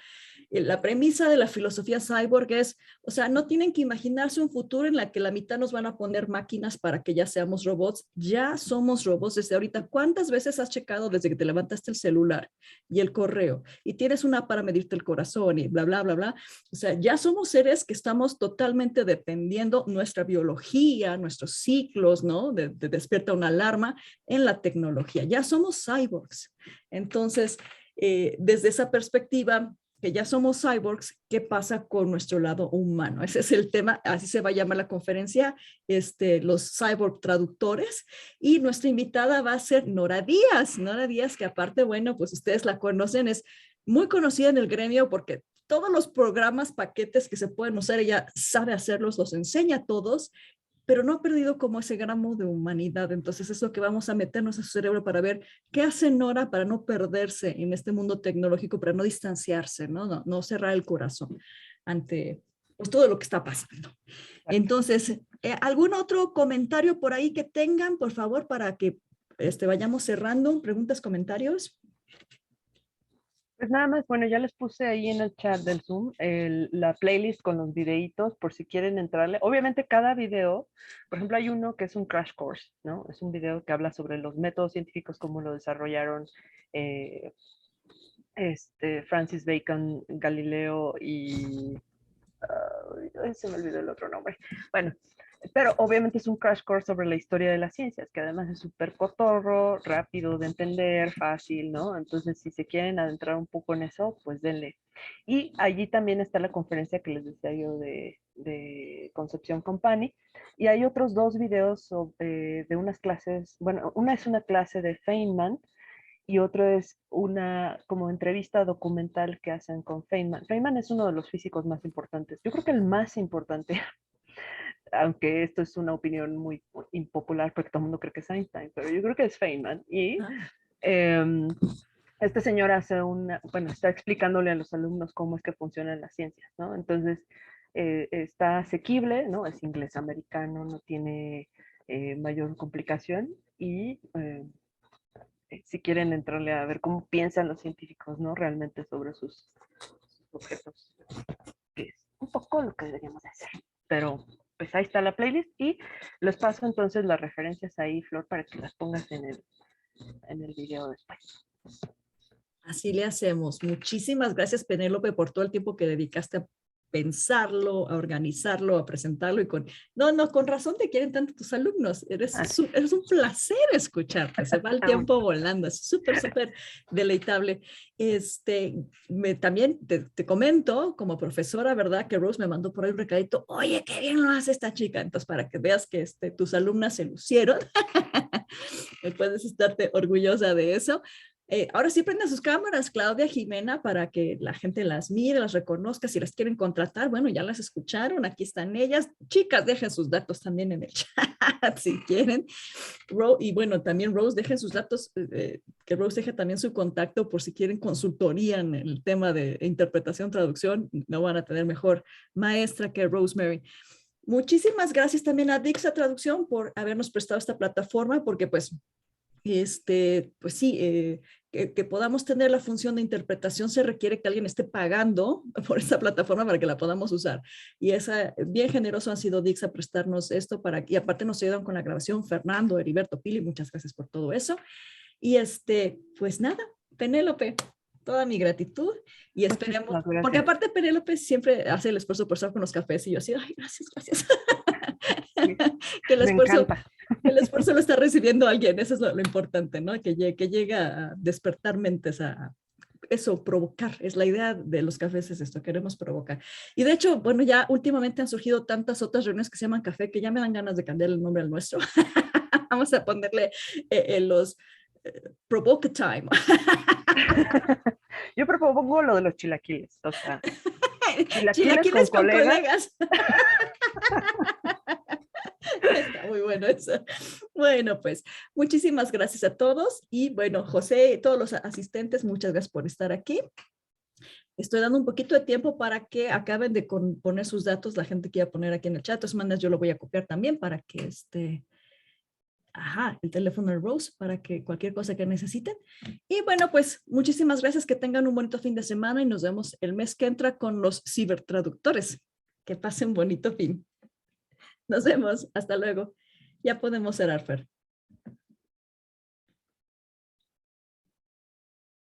La premisa de la filosofía cyborg es, o sea, no tienen que imaginarse un futuro en la que la mitad nos van a poner máquinas para que ya seamos robots. Ya somos robots desde ahorita. ¿Cuántas veces has checado desde que te levantaste el celular y el correo y tienes una para medirte el corazón y bla, bla, bla, bla? O sea, ya somos seres que estamos totalmente dependiendo nuestra biología, nuestros ciclos, ¿no? De despierta una alarma en la tecnología. Ya somos cyborgs. Entonces, desde esa perspectiva, que ya somos cyborgs, ¿qué pasa con nuestro lado humano? Ese es el tema, así se va a llamar la conferencia, los cyborg traductores, y nuestra invitada va a ser Nora Díaz. Nora Díaz, que aparte, bueno, pues ustedes la conocen, es muy conocida en el gremio porque todos los programas, paquetes que se pueden usar, ella sabe hacerlos, los enseña a todos, pero no ha perdido como ese gramo de humanidad. Entonces es lo que vamos a meternos a su cerebro para ver qué hace Nora para no perderse en este mundo tecnológico, para no distanciarse, no cerrar el corazón ante pues, todo lo que está pasando. Entonces, ¿algún otro comentario por ahí que tengan, por favor, para que vayamos cerrando? ¿Preguntas, comentarios? Pues nada más, bueno, ya les puse ahí en el chat del Zoom la playlist con los videitos por si quieren entrarle. Obviamente cada video, por ejemplo, hay uno que es un crash course, ¿no? Es un video que habla sobre los métodos científicos, cómo lo desarrollaron Francis Bacon, Galileo y... se me olvidó el otro nombre. Bueno, pero obviamente es un crash course sobre la historia de las ciencias, que además es súper cotorro, rápido de entender, fácil, ¿no? Entonces, si se quieren adentrar un poco en eso, pues denle. Y allí también está la conferencia que les decía yo de Concepción Company. Y hay otros 2 videos de unas clases, bueno, una es una clase de Feynman, y otro es una como entrevista documental que hacen con Feynman. Feynman es uno de los físicos más importantes. Yo creo que el más importante, aunque esto es una opinión muy impopular porque todo el mundo cree que es Einstein, pero yo creo que es Feynman. Y este señor está explicándole a los alumnos cómo es que funcionan las ciencias, ¿no? Entonces, está asequible, ¿no? Es inglés americano, no tiene mayor complicación y... si quieren entrarle a ver cómo piensan los científicos, ¿no? Realmente sobre sus objetos. Que es un poco lo que deberíamos hacer. Pero pues ahí está la playlist y les paso entonces las referencias ahí, Flor, para que las pongas en el video después. Así le hacemos. Muchísimas gracias, Penélope, por todo el tiempo que dedicaste a pensarlo, a organizarlo, a presentarlo y con razón te quieren tanto tus alumnos. Eres un placer escucharte, se va el tiempo volando, es súper deleitable. También te comento como profesora, ¿verdad? Que Rose me mandó por ahí un recadito, oye, qué bien lo hace esta chica, entonces para que veas que tus alumnas se lucieron, puedes estarte orgullosa de eso. Ahora sí prenden sus cámaras, Claudia, Jimena, para que la gente las mire, las reconozca. Si las quieren contratar, bueno, ya las escucharon, aquí están ellas. Chicas, dejen sus datos también en el chat si quieren. Y bueno, también Rose, dejen sus datos, que Rose deje también su contacto por si quieren consultoría en el tema de interpretación, traducción. No van a tener mejor maestra que Rosemary. Muchísimas gracias también a Dixa Traducción por habernos prestado esta plataforma, porque pues pues sí, que podamos tener la función de interpretación se requiere que alguien esté pagando por esta plataforma para que la podamos usar. Y bien generoso han sido Dix a prestarnos esto y aparte nos ayudan con la grabación Fernando, Heriberto, Pili, muchas gracias por todo eso. Y pues nada, Penélope, toda mi gratitud y esperemos, porque aparte Penélope siempre hace el esfuerzo por estar con los cafés y yo así, ay, gracias, gracias. Sí, que el esfuerzo lo está recibiendo alguien, eso es lo importante, ¿no? Que llega a despertar mentes, eso, provocar, es la idea de los cafés, es esto, queremos provocar. Y de hecho, bueno, ya últimamente han surgido tantas otras reuniones que se llaman café que ya me dan ganas de cambiar el nombre al nuestro. Vamos a ponerle los Provoca Time. Yo propongo lo de los chilaquiles, o sea, chilaquiles con colegas. Está muy bueno eso. Bueno, pues muchísimas gracias a todos y bueno, José y todos los asistentes, muchas gracias por estar aquí. Estoy dando un poquito de tiempo para que acaben de poner sus datos, la gente que iba a poner aquí en el chat. De todas maneras, yo lo voy a copiar también para que el teléfono de Rose para que cualquier cosa que necesiten. Y bueno, pues muchísimas gracias, que tengan un bonito fin de semana y nos vemos el mes que entra con los cibertraductores. Que pasen bonito fin. Nos vemos, hasta luego. Ya podemos cerrar, Fer.